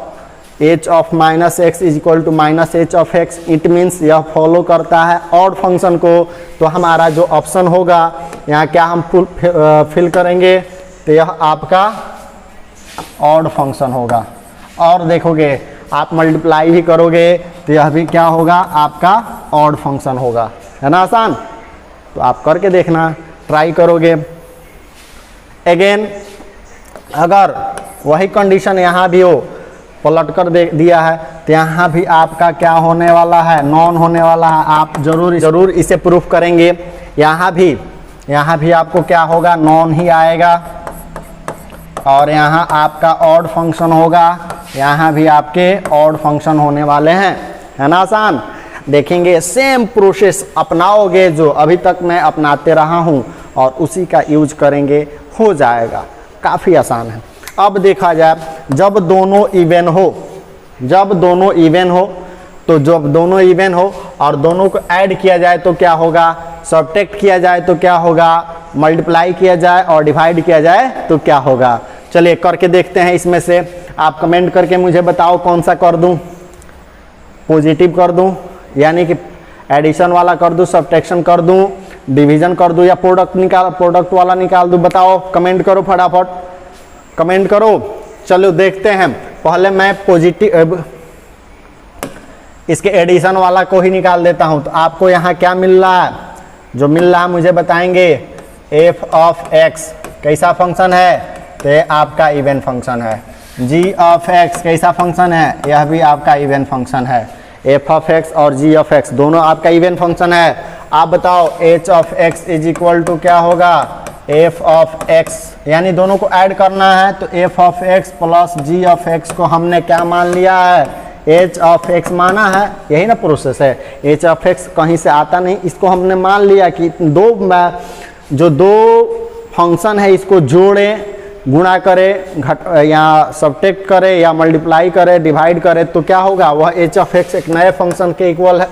h of minus x is equal to minus h of x, it means यह फॉलो करता है ऑड फंक्शन को। तो हमारा जो ऑप्शन होगा यहाँ क्या हम फिल करेंगे, तो यह आपका ऑड फंक्शन होगा। और देखोगे आप मल्टीप्लाई भी करोगे तो यह भी क्या होगा, आपका ऑड फंक्शन होगा, है ना आसान। तो आप करके देखना, ट्राई करोगे। अगेन अगर वही कंडीशन यहाँ भी हो, पलट कर दे दिया है, तो यहाँ भी आपका क्या होने वाला है, नॉन होने वाला है। आप जरूर इसे प्रूफ करेंगे। यहाँ भी आपको क्या होगा, नॉन ही आएगा, और यहाँ आपका ऑड फंक्शन होगा, यहाँ भी आपके ऑड फंक्शन होने वाले हैं, है ना आसान। देखेंगे सेम प्रोसेस अपनाओगे जो अभी तक मैं अपनाते रहा हूँ, और उसी का यूज करेंगे, हो जाएगा, काफ़ी आसान है। अब देखा जाए जब दोनों इवन हो, तो जब दोनों इवन हो और दोनों को ऐड किया जाए तो क्या होगा, सब्ट्रैक्ट किया जाए तो क्या होगा, मल्टीप्लाई किया जाए और डिवाइड किया जाए तो क्या होगा। चलिए करके देखते हैं। इसमें से आप कमेंट करके मुझे बताओ कौन सा कर दूं, पॉजिटिव कर दूं, यानी कि एडिशन वाला कर दूं, सब्ट्रैक्शन कर दूं, डिवीजन कर दूं, या प्रोडक्ट वाला निकाल दूं। बताओ, कमेंट करो, फटाफट कमेंट करो। चलो देखते हैं। पहले मैं पॉजिटिव इसके एडिशन वाला को ही निकाल देता हूं। तो आपको यहाँ क्या मिल रहा है, जो मिल रहा है मुझे बताएंगे। f ऑफ x कैसा फंक्शन है, तो ये आपका इवन फंक्शन है। g ऑफ x कैसा फंक्शन है, यह भी आपका इवन फंक्शन है। f ऑफ x और g ऑफ x दोनों आपका इवन फंक्शन है। आप बताओ h of x is equal to क्या होगा, f ऑफ x, यानी दोनों को ऐड करना है। तो f of x plus g of x को हमने क्या मान लिया है, h ऑफ x माना है। यही ना प्रोसेस है, h ऑफ x कहीं से आता नहीं, इसको हमने मान लिया कि दो फंक्शन है, इसको जोड़े, गुणा करे, या सब्ट्रैक्ट करे, या मल्टीप्लाई करे, डिवाइड करे, तो क्या होगा, वह h ऑफ x एक नए फंक्शन के इक्वल है।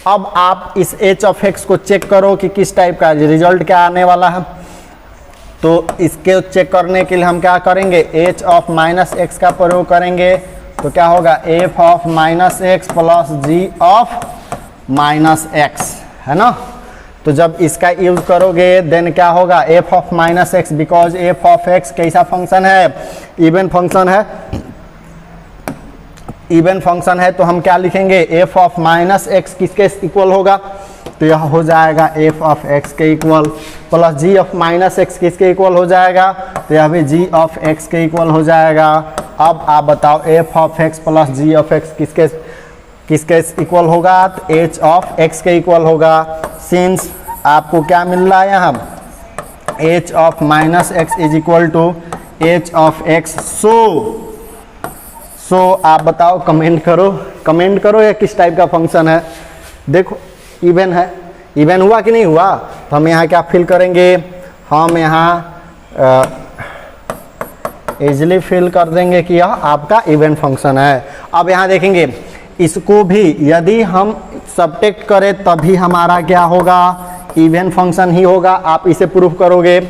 अब आप इस h ऑफ x को चेक करो कि किस टाइप का रिजल्ट क्या आने वाला है। तो इसके चेक करने के लिए हम क्या करेंगे, h ऑफ माइनस एक्स का प्रयोग करेंगे। तो क्या होगा, f of minus x plus g of minus x, है ना। तो जब इसका यूज करोगे देन क्या होगा, f of minus x, because f of x कैसा फंक्शन है, इवन फंक्शन है। इवन फंक्शन है तो हम क्या लिखेंगे, f ऑफ माइनस एक्स किसके इक्वल होगा, तो यह हो जाएगा f ऑफ x के equal, plus g of minus x किसके इक्वल हो जाएगा, तो यह भी g ऑफ x के इक्वल हो जाएगा। अब आप बताओ f of x plus g of x किसके इक्वल होगा, तो h ऑफ x के इक्वल होगा। सिंस आपको क्या मिल रहा है यहाँ, h of minus x is equal to h of x। So आप बताओ, कमेंट करो ये किस टाइप का फंक्शन है। देखो इवन है, इवन हुआ कि नहीं हुआ। तो हम यहाँ क्या फिल करेंगे, हम यहाँ इजली फिल कर देंगे कि यह आपका इवन फंक्शन है। अब यहाँ देखेंगे, इसको भी यदि हम सब्ट्रैक्ट करें तभी हमारा क्या होगा, इवन फंक्शन ही होगा। आप इसे प्रूफ करोगे।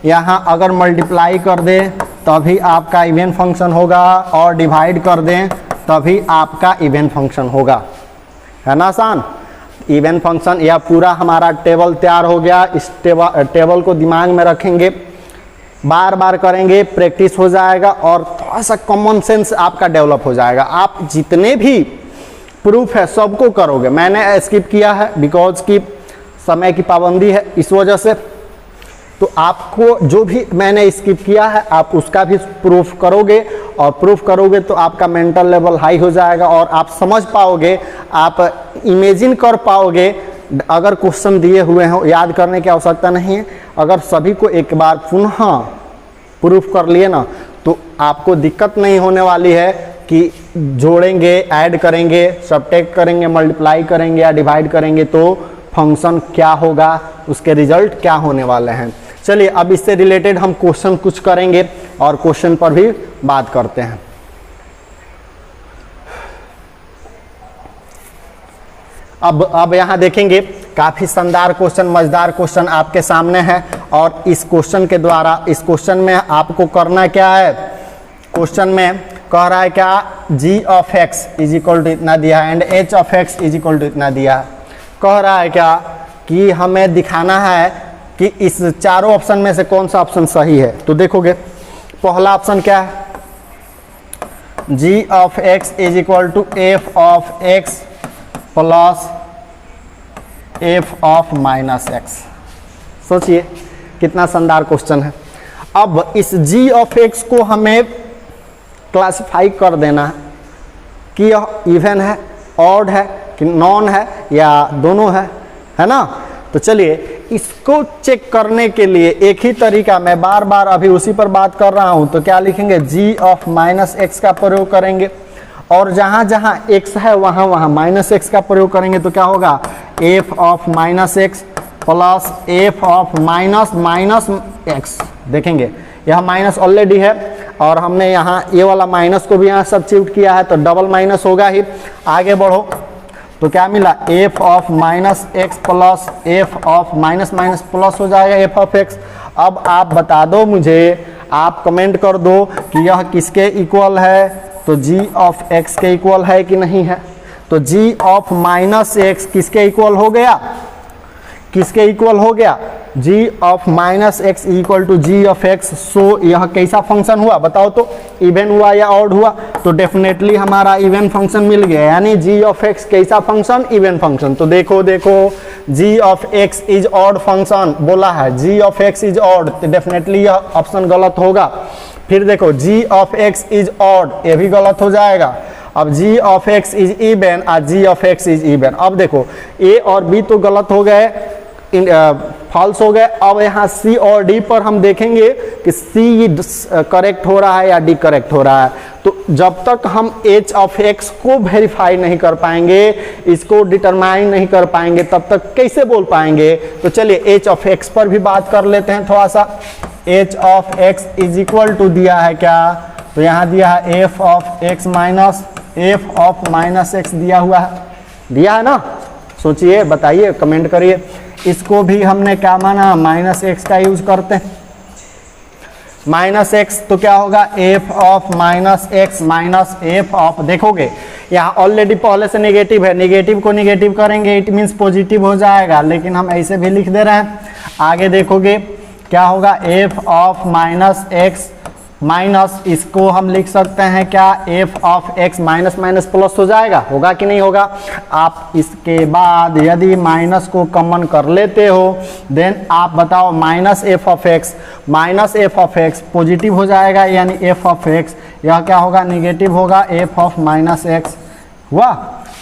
यहाँ अगर मल्टीप्लाई कर दें तभी आपका इवन फंक्शन होगा, और डिवाइड कर दें तभी आपका इवन फंक्शन होगा, है ना आसान। इवन फंक्शन, यह पूरा हमारा टेबल तैयार हो गया। इस टेबल को दिमाग में रखेंगे, बार बार करेंगे, प्रैक्टिस हो जाएगा, और थोड़ा सा कॉमन सेंस आपका डेवलप हो जाएगा। आप जितने भी प्रूफ है सबको करोगे। मैंने स्किप किया है बिकॉज की समय की पाबंदी है, इस वजह से। तो आपको जो भी मैंने स्किप किया है आप उसका भी प्रूफ करोगे, और प्रूफ करोगे तो आपका मेंटल लेवल हाई हो जाएगा और आप समझ पाओगे, आप इमेजिन कर पाओगे। अगर क्वेश्चन दिए हुए हैं याद करने की आवश्यकता नहीं है, अगर सभी को एक बार पुनः प्रूफ कर लिए ना तो आपको दिक्कत नहीं होने वाली है कि जोड़ेंगे, ऐड करेंगे, सब्ट्रैक्ट करेंगे, मल्टीप्लाई करेंगे या डिवाइड करेंगे तो फंक्शन क्या होगा, उसके रिजल्ट क्या होने वाले हैं। चलिए अब इससे रिलेटेड हम क्वेश्चन कुछ करेंगे और क्वेश्चन पर भी बात करते हैं। अब यहाँ देखेंगे काफ़ी शानदार क्वेश्चन, मज़ेदार क्वेश्चन आपके सामने है, और इस क्वेश्चन के द्वारा, इस क्वेश्चन में आपको करना क्या है, क्वेश्चन में कह रहा है क्या, g of x is equal to इतना दिया है and h of x is equal to इतना दिया है। कह रहा है क्या कि हमें दिखाना है कि इस चारों ऑप्शन में से कौन सा ऑप्शन सही है। तो देखोगे पहला ऑप्शन क्या है, g of x is equal to f of x plus f of minus x। सोचिए कितना शानदार क्वेश्चन है। अब इस g ऑफ x को हमें क्लासिफाई कर देना है कि यह इवन है, ऑड है कि नॉन है या दोनों है ना। तो चलिए इसको चेक करने के लिए एक ही तरीका, मैं बार बार अभी उसी पर बात कर रहा हूं, तो क्या लिखेंगे, g ऑफ माइनस एक्स का प्रयोग करेंगे, और जहां जहां x है वहां वहां माइनस एक्स का प्रयोग करेंगे तो क्या होगा, f of minus x plus f of minus x. देखेंगे यह माइनस ऑलरेडी है और हमने यहाँ ये वाला माइनस को भी यहाँ सब्स्टिट्यूट किया है तो डबल माइनस होगा ही। आगे बढ़ो तो क्या मिला, f of minus x plus f of minus plus हो जाएगा f ऑफ x। अब आप बता दो मुझे, आप कमेंट कर दो कि यह किसके इक्वल है, तो g ऑफ x के इक्वल है कि नहीं है। तो g ऑफ माइनस एक्स किसके इक्वल हो गया, किसके इक्वल हो गया, g of minus x equal to g of x। So यह कैसा फंक्शन हुआ बताओ तो, इवन हुआ या ऑड हुआ, तो डेफिनेटली हमारा इवन फंक्शन मिल गया, यानी g ऑफ x कैसा फंक्शन, इवन फंक्शन। तो देखो g of x is odd function बोला है, g of x is odd, तो डेफिनेटली यह ऑप्शन गलत होगा। फिर देखो g of x is odd, ये भी गलत हो जाएगा। अब g of x is even और g of x is even. अब देखो a और b तो गलत हो गए, फॉल्स हो गए। अब यहाँ C और D पर हम देखेंगे कि C करेक्ट हो रहा है या D करेक्ट हो रहा है। तो जब तक हम h ऑफ x को वेरीफाई नहीं कर पाएंगे, इसको डिटरमाइन नहीं कर पाएंगे, तब तक कैसे बोल पाएंगे। तो चलिए h ऑफ x पर भी बात कर लेते हैं थोड़ा सा। h of x is equal to दिया है क्या, तो यहाँ दिया है f of x minus f of minus x दिया हुआ है, दिया है ना। सोचिए, बताइए, कमेंट करिए। इसको भी हमने क्या माना, माइनस एक्स का यूज करते हैं। माइनस एक्स तो क्या होगा, f of minus x minus f of, देखोगे यहाँ ऑलरेडी पहले से नेगेटिव है, नेगेटिव को नेगेटिव करेंगे इट मीन्स पॉजिटिव हो जाएगा, लेकिन हम ऐसे भी लिख दे रहे हैं। आगे देखोगे क्या होगा, f of minus x minus, इसको हम लिख सकते हैं क्या, f of x minus minus plus हो जाएगा, होगा कि नहीं होगा। आप इसके बाद यदि माइनस को कॉमन कर लेते हो देन आप बताओ, minus f of x positive हो जाएगा, यानी f ऑफ x, यह क्या होगा, नेगेटिव होगा, f ऑफ माइनस x हुआ।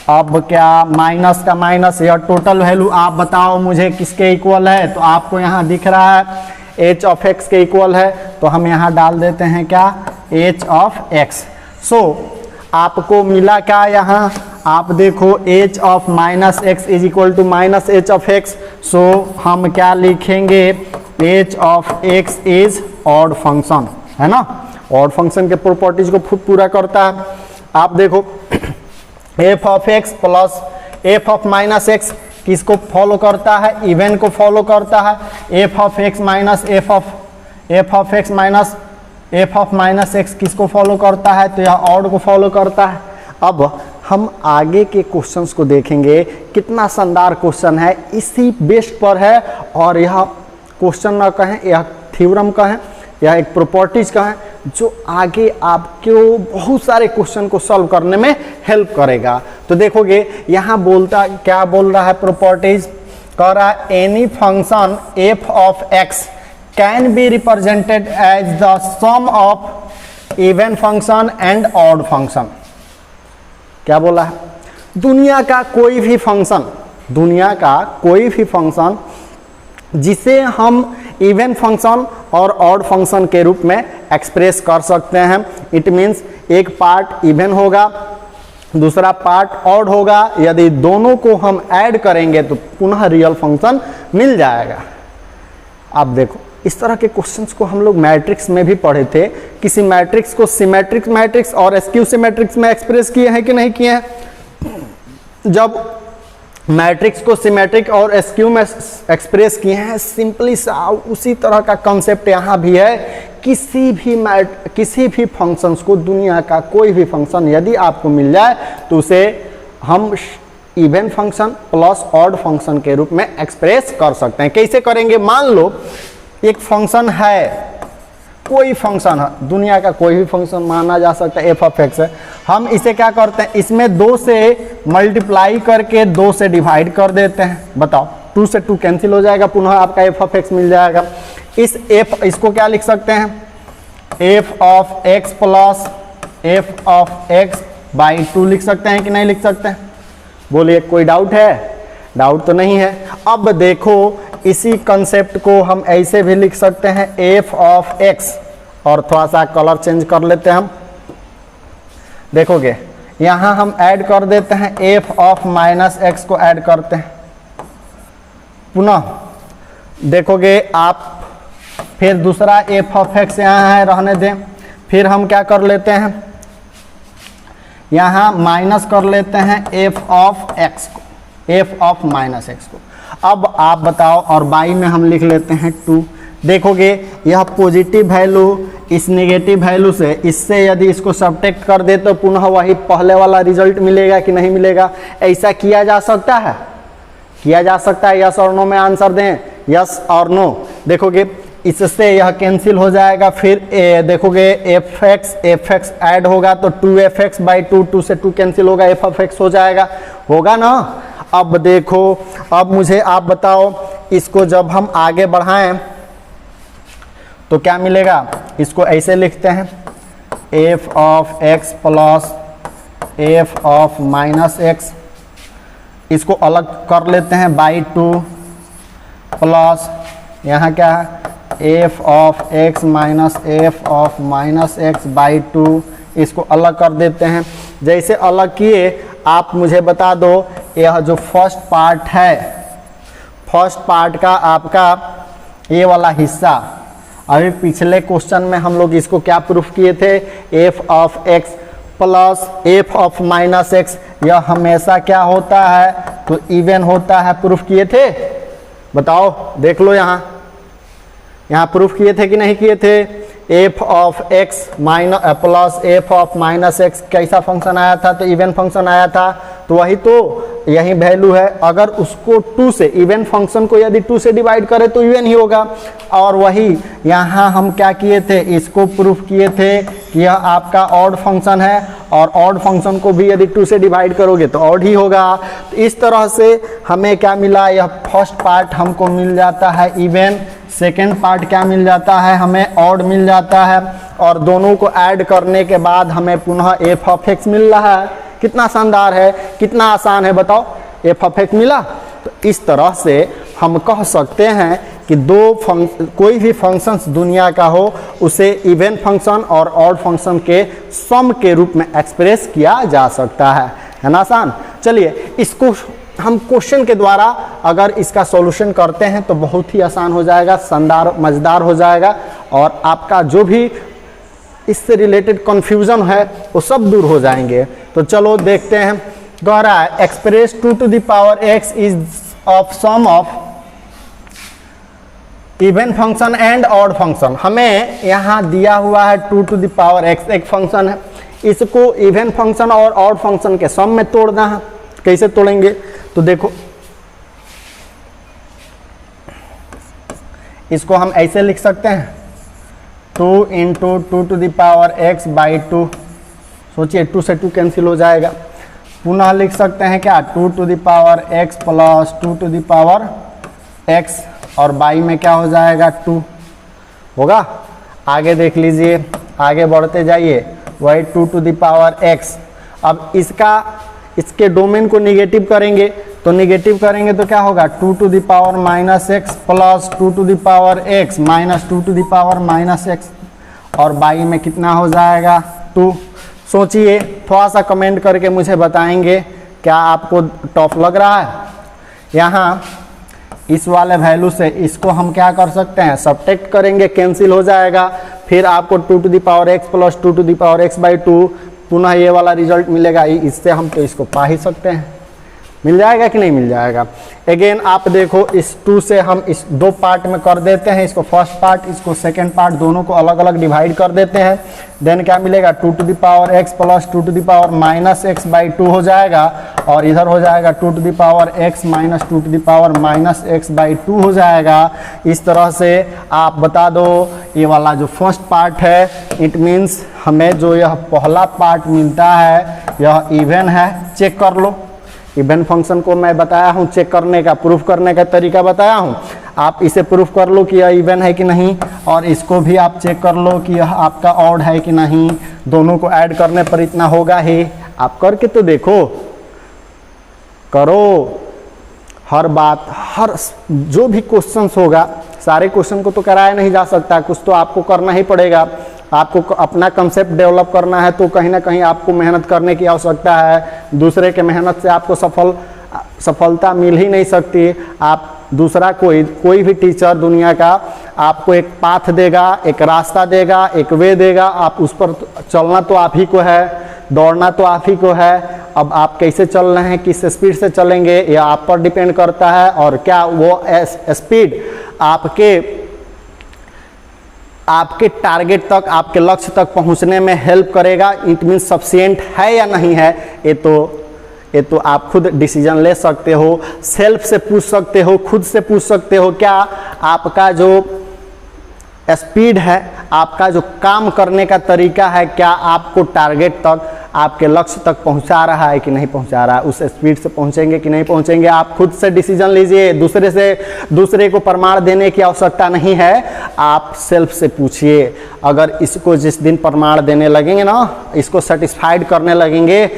अब क्या, माइनस का माइनस, यह टोटल वैल्यू आप बताओ मुझे किसके इक्वल है। तो आपको यहाँ दिख रहा है h ऑफ x के इक्वल है, तो हम यहाँ डाल देते हैं क्या, h ऑफ x। सो आपको मिला क्या यहाँ, आप देखो h of minus x is equal to minus h of x। So हम क्या लिखेंगे, h of x is odd function, है ना। ऑड फंक्शन के प्रॉपर्टीज को खुद पूरा करता है। आप देखो f of x plus f of minus x किसको फॉलो करता है, इवन को फॉलो करता है। f of x minus f of x minus f of minus x किसको फॉलो करता है, तो यह ऑड को फॉलो करता है। अब हम आगे के क्वेश्चंस को देखेंगे, कितना शानदार क्वेश्चन है, इसी बेस पर है। और यह क्वेश्चन न कहें, यह थ्योरम कहें, यह एक प्रॉपर्टीज कहें, जो आगे आपको बहुत सारे क्वेश्चन को सॉल्व करने में हेल्प करेगा। तो देखोगे यहाँ बोलता, क्या बोल रहा है प्रॉपर्टीज, कह रहा है any function f of x can be represented as the sum of even function and odd function. क्या बोला है? दुनिया का कोई भी फंक्शन, दुनिया का कोई भी फंक्शन जिसे हम इवन फंक्शन और ऑड फंक्शन के रूप में एक्सप्रेस कर सकते हैं। इट मीन्स एक पार्ट इवन होगा, दूसरा पार्ट ऑड होगा। यदि दोनों को हम ऐड करेंगे तो पुनः रियल फंक्शन मिल जाएगा। आप देखो, इस तरह के क्वेश्चंस को हम लोग मैट्रिक्स में भी पढ़े थे। किसी मैट्रिक्स को सिमेट्रिक मैट्रिक्स और स्क्यू सिमेट्रिक्स में एक्सप्रेस किए हैं कि नहीं किए हैं? जब मैट्रिक्स को सिमेट्रिक और स्क्यू में एक्सप्रेस किए हैं, सिंपली सा उसी तरह का कॉन्सेप्ट यहाँ भी है। किसी भी फंक्शंस को, दुनिया का कोई भी फंक्शन यदि आपको मिल जाए तो उसे हम even function plus odd function के रूप में एक्सप्रेस कर सकते हैं। कैसे करेंगे? मान लो एक फंक्शन है, कोई फंक्शन है, दुनिया का कोई भी फंक्शन माना जा सकता है, एफ ऑफ एक्स है। हम इसे क्या करते हैं? इसमें 2 से मल्टीप्लाई करके 2 से डिवाइड कर देते हैं। बताओ, 2 से 2 कैंसिल हो जाएगा, पुनः आपका एफ ऑफ एक्स मिल जाएगा। इसको क्या लिख सकते हैं? F of x plus f of x by 2 लिख सकते हैं कि नहीं लिख सकते हैं? बोलिए, कोई डाउट है? डाउट तो नहीं है। अब देखो, इसी कंसेप्ट को हम ऐसे भी लिख सकते हैं, एफ ऑफ एक्स, और थोड़ा सा कलर चेंज कर लेते हैं हम। देखोगे, यहाँ हम ऐड कर देते हैं एफ ऑफ माइनस एक्स को ऐड करते हैं। पुनः देखोगे आप, फिर दूसरा एफ ऑफ एक्स यहाँ है, रहने दें। फिर हम क्या कर लेते हैं? यहाँ माइनस कर लेते हैं एफ ऑफ एक्स को, एफ ऑफ माइनस एक्स को। अब आप बताओ, और बाई में हम लिख लेते हैं 2। देखोगे, यह पॉजिटिव वैल्यू इस नेगेटिव वैल्यू से, इससे यदि इसको सब्ट्रैक्ट कर दे तो पुनः वही पहले वाला रिजल्ट मिलेगा कि नहीं मिलेगा? ऐसा किया जा सकता है? किया जा सकता है। यस और नो में आंसर दें, यस और नो। देखोगे, इससे यह कैंसिल हो जाएगा। फिर देखोगे एफ एक्स ऐड होगा तो 2f(x) बाई 2 से 2 कैंसिल होगा, एफ ऑफ एक्स हो जाएगा, होगा ना? अब देखो, अब मुझे आप बताओ, इसको जब हम आगे बढ़ाएं तो क्या मिलेगा? इसको ऐसे लिखते हैं, F of x plus f of minus x. इसको अलग कर लेते हैं, बाई 2 प्लस यहाँ क्या है? F of x minus f of minus x by 2। इसको अलग कर देते हैं। जैसे अलग किए, आप मुझे बता दो, यह जो फर्स्ट पार्ट है, फर्स्ट पार्ट का आपका ये वाला हिस्सा, अभी पिछले क्वेश्चन में हम लोग इसको क्या प्रूफ किए थे? F of x plus f of minus x, यह हमेशा क्या होता है? तो इवन होता है। प्रूफ किए थे? बताओ, देख लो, यहाँ प्रूफ किए थे कि नहीं किए थे? F of x minus plus f of minus x कैसा फंक्शन आया था? तो इवन फंक्शन आया था। तो वही तो यही वैल्यू है। अगर उसको 2 से, इवन फंक्शन को यदि 2 से डिवाइड करें तो इवन ही होगा। और वही यहाँ हम क्या किए थे? इसको प्रूफ किए थे कि यह आपका ऑड फंक्शन है, और ऑड फंक्शन को भी यदि 2 से डिवाइड करोगे तो ऑड ही होगा। तो इस तरह से हमें क्या मिला? यह फर्स्ट पार्ट हमको मिल जाता है इवन, सेकेंड पार्ट क्या मिल जाता है? हमें ऑड मिल जाता है, और दोनों को ऐड करने के बाद हमें पुनः एफ ऑफ एक्स मिल रहा है। कितना शानदार है, कितना आसान है, बताओ। एफ ऑफ एक्स मिला। तो इस तरह से हम कह सकते हैं कि कोई भी फंक्शंस दुनिया का हो, उसे इवन फंक्शन और ऑड फंक्शन के सम के रूप में एक्सप्रेस किया जा सकता है ना आसान? चलिए, इसको हम क्वेश्चन के द्वारा अगर इसका सॉल्यूशन करते हैं तो बहुत ही आसान हो जाएगा, शानदार मज़ेदार हो जाएगा, और आपका जो भी इससे रिलेटेड कन्फ्यूज़न है वो सब दूर हो जाएंगे। तो चलो देखते हैं। कह रहा है, express 2 to the power x is of sum of even function and odd function. हमें यहाँ दिया हुआ है 2 to the power x एक फंक्शन है, इसको इवन फंक्शन और ऑड फंक्शन के सम में तोड़ना है। कैसे तोड़ेंगे? तो देखो, इसको हम ऐसे लिख सकते हैं, 2 into 2 to the power x by 2। सोचिए, 2 से 2 कैंसिल हो जाएगा। पुनः लिख सकते हैं क्या? 2 to the power x plus 2 to the power x, और बाई में क्या हो जाएगा? 2। होगा। आगे देख लीजिए, आगे बढ़ते जाइए, वही 2 टू द पावर x। अब इसके डोमेन को निगेटिव करेंगे, तो निगेटिव करेंगे तो क्या होगा, 2 to the power -x plus 2 to the power x minus 2 to the power -x, और बाई में कितना हो जाएगा 2। सोचिए, थोड़ा सा कमेंट करके मुझे बताएंगे क्या आपको टफ लग रहा है। यहाँ इस वाले वैल्यू से इसको हम क्या कर सकते हैं, सब्ट्रैक्ट करेंगे, कैंसिल हो जाएगा, फिर आपको 2 to the power x plus 2 to the power x by 2 पुनः ये वाला रिजल्ट मिलेगा। इससे हम तो इसको पा ही सकते हैं, मिल जाएगा कि नहीं मिल जाएगा। अगेन आप देखो, इस 2 से हम इस 2 पार्ट में कर देते हैं, इसको फर्स्ट पार्ट, इसको सेकंड पार्ट, दोनों को अलग अलग डिवाइड कर देते हैं। देन क्या मिलेगा, 2 to the power x plus 2 to the power -x by 2 हो जाएगा, और इधर हो जाएगा 2 to the power x minus 2 to the power -x by 2 हो जाएगा। इस तरह से आप बता दो, ये वाला जो फर्स्ट पार्ट है, इट मीन्स हमें जो यह पहला पार्ट मिलता है यह इवन है। चेक कर लो, इवन फंक्शन को मैं बताया हूँ, चेक करने का, प्रूफ करने का तरीका बताया हूँ। आप इसे प्रूफ कर लो कि यह इवन है कि नहीं, और इसको भी आप चेक कर लो कि यह आपका ऑड है कि नहीं। दोनों को ऐड करने पर इतना होगा ही। आप करके तो देखो, करो हर बात, हर जो भी क्वेश्चंस होगा, सारे क्वेश्चन को तो कराया नहीं जा सकता, कुछ तो आपको करना ही पड़ेगा। आपको अपना कंसेप्ट डेवलप करना है तो कहीं ना कहीं आपको मेहनत करने की आवश्यकता है। दूसरे के मेहनत से आपको सफलता मिल ही नहीं सकती। आप दूसरा कोई भी टीचर दुनिया का आपको एक पाथ देगा, एक रास्ता देगा, एक वे देगा, आप उस पर चलना तो आप ही को है, दौड़ना तो आप ही को है। अब आप कैसे चल रहे हैं, किस स्पीड से चलेंगे, यह आप पर डिपेंड करता है। और क्या वो स्पीड आपके टारगेट तक, आपके लक्ष्य तक पहुंचने में हेल्प करेगा, इट मीन्स सफिशिएंट है या नहीं है, ये तो आप खुद डिसीजन ले सकते हो। सेल्फ से पूछ सकते हो, खुद से पूछ सकते हो, क्या आपका जो स्पीड है, आपका जो काम करने का तरीका है, क्या आपको टारगेट तक, आपके लक्ष्य तक पहुंचा रहा है कि नहीं पहुंचा रहा है, उस स्पीड से पहुंचेंगे कि नहीं पहुंचेंगे। आप खुद से डिसीजन लीजिए, दूसरे को प्रमाण देने की आवश्यकता नहीं है, आप सेल्फ से पूछिए। अगर इसको जिस दिन प्रमाण देने लगेंगे ना, इसको सेटिस्फाइड करने लगेंगे,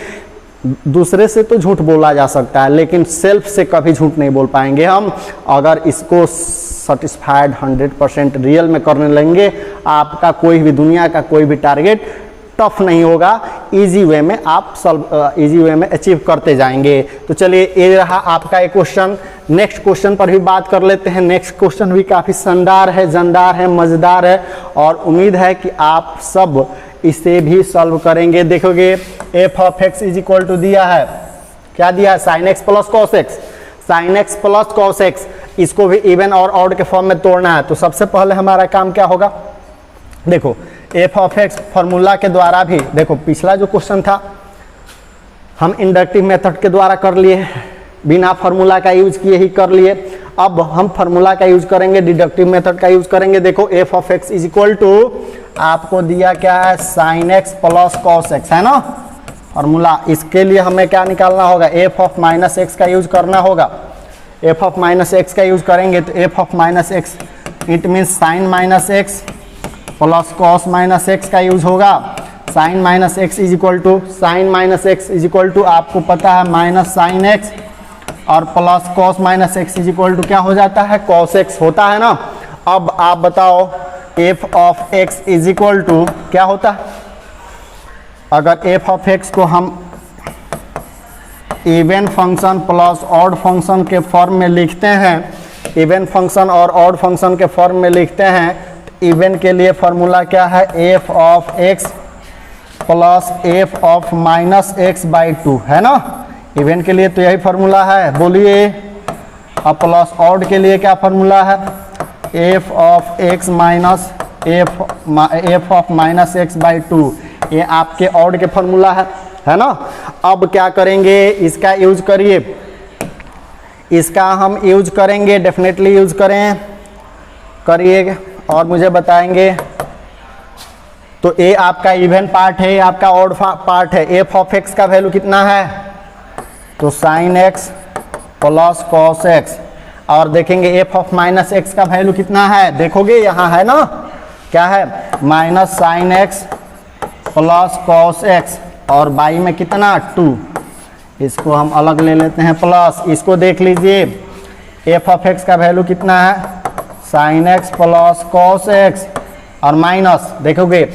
दूसरे से तो झूठ बोला जा सकता है, लेकिन सेल्फ से कभी झूठ नहीं बोल पाएंगे हम। अगर इसको सेटिस्फाइड 100% रियल में करने लगेंगे, आपका कोई भी दुनिया का कोई भी टारगेट टफ नहीं होगा, इजी वे में आप इजी वे में अचीव करते जाएंगे। तो चलिए, ये रहा आपका एक क्वेश्चन। नेक्स्ट क्वेश्चन पर भी बात कर लेते हैं। नेक्स्ट क्वेश्चन भी काफ़ी शानदार है, जानदार है, मज़ेदार है, और उम्मीद है कि आप सब इसे भी सॉल्व करेंगे। देखोगे, f of x is equal to दिया है, क्या दिया है, sine x plus cos x, sine x plus cos x. इसको भी इवन और ऑड के फॉर्म में तोड़ना है। तो सबसे पहले हमारा काम क्या होगा, देखो एफ ऑफ एक्स फार्मूला के द्वारा भी, देखो पिछला जो क्वेश्चन था हम इंडक्टिव मेथड के द्वारा कर लिए, बिना फार्मूला का यूज किए ही कर लिए। अब हम फार्मूला का यूज करेंगे, डिडक्टिव मेथड का यूज करेंगे। देखो f of x is equal to, आपको दिया क्या है, sine x plus cos x, है ना फार्मूला। इसके लिए हमें क्या निकालना होगा, एफ ऑफ माइनस एक्स का यूज करना होगा। एफ ऑफ माइनस एक्स का यूज करेंगे तो f of minus x it means sine minus x plus cos minus x का यूज होगा। Sine minus x is equal to, sine minus x is equal to आपको पता है minus sine x, और plus cos minus x is equal to क्या हो जाता है, कॉस एक्स होता है ना। अब आप बताओ f of x is equal to क्या होता है। अगर एफ ऑफ एक्स को हम even function plus odd function के फॉर्म में लिखते हैं, इवन फंक्शन और ऑड फंक्शन के फॉर्म में लिखते हैं, इवन के लिए फॉर्मूला क्या है, f of x plus f of minus x by 2, है ना। इवन के लिए तो यही फार्मूला है, बोलिए। अब प्लस ऑड के लिए क्या फार्मूला है, f of x minus f of minus x by 2, ये आपके ऑड के फार्मूला है ना। अब क्या करेंगे, इसका यूज करिए, इसका हम यूज करेंगे, डेफिनेटली यूज करिए और मुझे बताएंगे। तो ए आपका इवन पार्ट है, आपका ऑड पार्ट है। एफ ऑफ एक्स का वैल्यू कितना है, तो sign x plus cos x, और देखेंगे एफ ऑफ माइनस एक्स का वैल्यू कितना है, देखोगे यहाँ है ना, क्या है minus sine x plus cos x, और बाई में कितना 2, इसको हम अलग ले लेते हैं प्लस। इसको देख लीजिए एफ ऑफ एक्स का वैल्यू कितना है sine x plus cos x, और माइनस देखोगे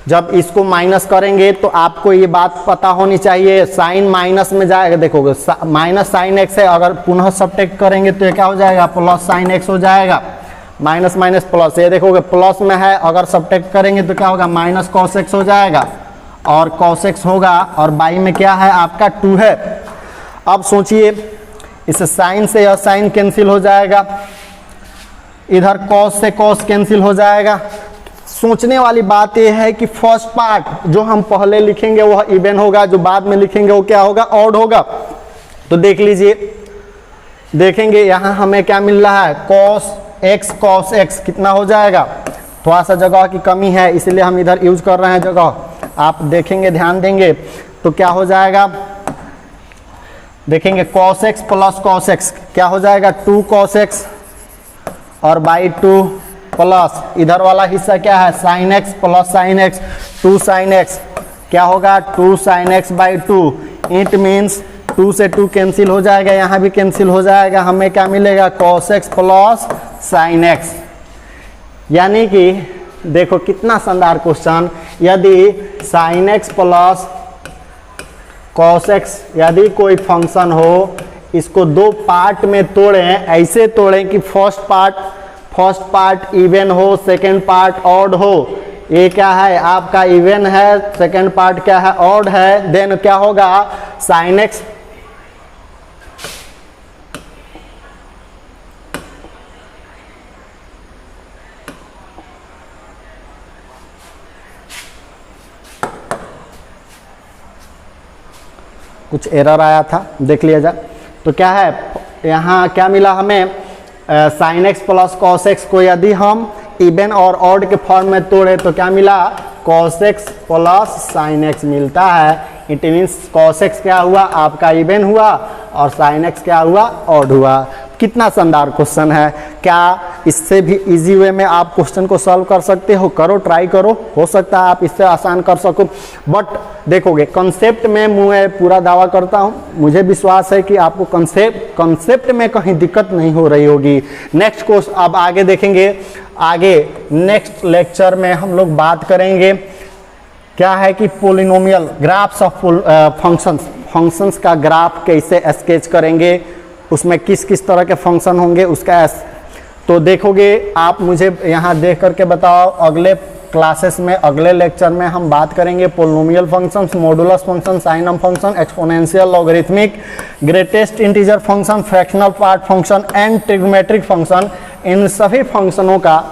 जब इसको माइनस करेंगे तो आपको ये बात पता होनी चाहिए, साइन माइनस में जाएगा, देखोगे माइनस साइन एक्स है, अगर पुनः सब्ट्रैक्ट करेंगे तो ये क्या हो जाएगा प्लस साइन एक्स हो जाएगा, माइनस माइनस प्लस, ये देखोगे प्लस में है, अगर सब्ट्रैक्ट करेंगे तो क्या होगा माइनस कॉस एक्स हो जाएगा, और कॉस एक्स होगा, और बाई में क्या है आपका 2 है। अब सोचिए इस साइन से यह साइन कैंसिल हो जाएगा, इधर कॉस से कॉस कैंसिल हो जाएगा। सोचने वाली बात यह है कि फर्स्ट पार्ट जो हम पहले लिखेंगे वह इवन होगा, जो बाद में लिखेंगे वो क्या होगा ऑड होगा। तो देख लीजिए, देखेंगे यहाँ हमें क्या मिल रहा है cos x कितना हो जाएगा, थोड़ा सा जगह की कमी है इसलिए हम इधर यूज कर रहे हैं जगह, आप देखेंगे ध्यान देंगे तो क्या हो जाएगा, देखेंगे cos x plus cos x क्या हो जाएगा 2 cos x, और बाई 2 प्लस इधर वाला हिस्सा क्या है sine x plus sine x 2 sine x क्या होगा 2 sine x by 2, it means 2 से 2 कैंसिल हो जाएगा, यहाँ भी कैंसिल हो जाएगा, हमें क्या मिलेगा cos x plus sine x. यानी कि देखो कितना शानदार क्वेश्चन, यदि sign x plus cos x यदि कोई फंक्शन हो, इसको 2 पार्ट में तोड़ें, ऐसे तोड़ें कि फर्स्ट पार्ट इवन हो, सेकेंड पार्ट ऑड हो, ये क्या है आपका इवन है, सेकेंड पार्ट क्या है ऑड है, देन क्या होगा साइन एक्स कुछ एरर आया था देख लिया जाए। तो क्या है यहाँ क्या मिला हमें sign x plus cos x को यदि हम इवन और ऑड के फॉर्म में तोड़े तो क्या मिला cos x plus sine x मिलता है। इट मीन्स cos x क्या हुआ आपका इवन हुआ और साइन एक्स क्या हुआ ऑड हुआ। कितना शानदार क्वेश्चन है, क्या इससे भी इजी वे में आप क्वेश्चन को सॉल्व कर सकते हो? करो, ट्राई करो, हो सकता है आप इससे आसान कर सको। बट देखोगे कंसेप्ट में मैं पूरा दावा करता हूँ, मुझे विश्वास है कि आपको कंसेप्ट में कहीं दिक्कत नहीं हो रही होगी। नेक्स्ट कोर्स अब आगे देखेंगे, आगे नेक्स्ट लेक्चर में हम लोग बात करेंगे क्या है कि पोलिनोमियल ग्राफ्स ऑफ फंक्शंस का ग्राफ कैसे स्केच करेंगे, उसमें किस किस तरह के फंक्शन होंगे उसका तो देखोगे आप। मुझे यहाँ देख करके बताओ, अगले क्लासेस में अगले लेक्चर में हम बात करेंगे polynomial functions, modulus function, signum function, exponential, logarithmic, greatest integer function, fractional part function and trigonometric function. इन सभी फंक्शनों का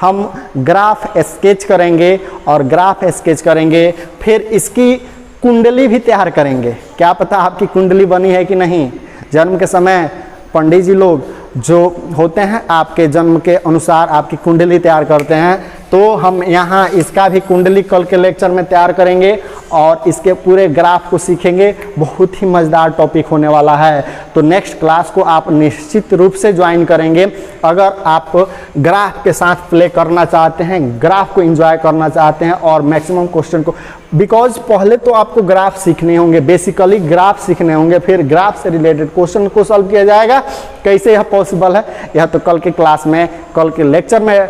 हम ग्राफ स्केच करेंगे और ग्राफ स्केच करेंगे, फिर इसकी कुंडली भी तैयार करेंगे। क्या पता आपकी कुंडली बनी है कि नहीं। जन्म के समय पंडित जी लोग जो होते हैं आपके जन्म के अनुसार आपकी कुंडली तैयार करते हैं, तो हम यहाँ इसका भी कुंडली कल के लेक्चर में तैयार करेंगे और इसके पूरे ग्राफ को सीखेंगे। बहुत ही मज़ेदार टॉपिक होने वाला है, तो नेक्स्ट क्लास को आप निश्चित रूप से ज्वाइन करेंगे। अगर आप ग्राफ के साथ प्ले करना चाहते हैं, ग्राफ को एंजॉय करना चाहते हैं और मैक्सिमम क्वेश्चन को, बिकॉज पहले तो आपको ग्राफ सीखने होंगे, बेसिकली ग्राफ सीखने होंगे, फिर ग्राफ से रिलेटेड क्वेश्चन को सॉल्व किया जाएगा। कैसे यह पॉसिबल है, यह तो कल के क्लास में, कल के लेक्चर में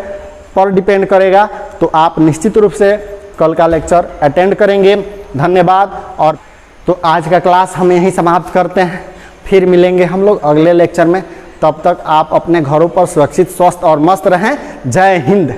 पर डिपेंड करेगा। तो आप निश्चित रूप से कल का लेक्चर अटेंड करेंगे। धन्यवाद। और तो आज का क्लास हम यहीं समाप्त करते हैं, फिर मिलेंगे हम लोग अगले लेक्चर में। तब तक आप अपने घरों पर सुरक्षित, स्वस्थ और मस्त रहें। जय हिंद।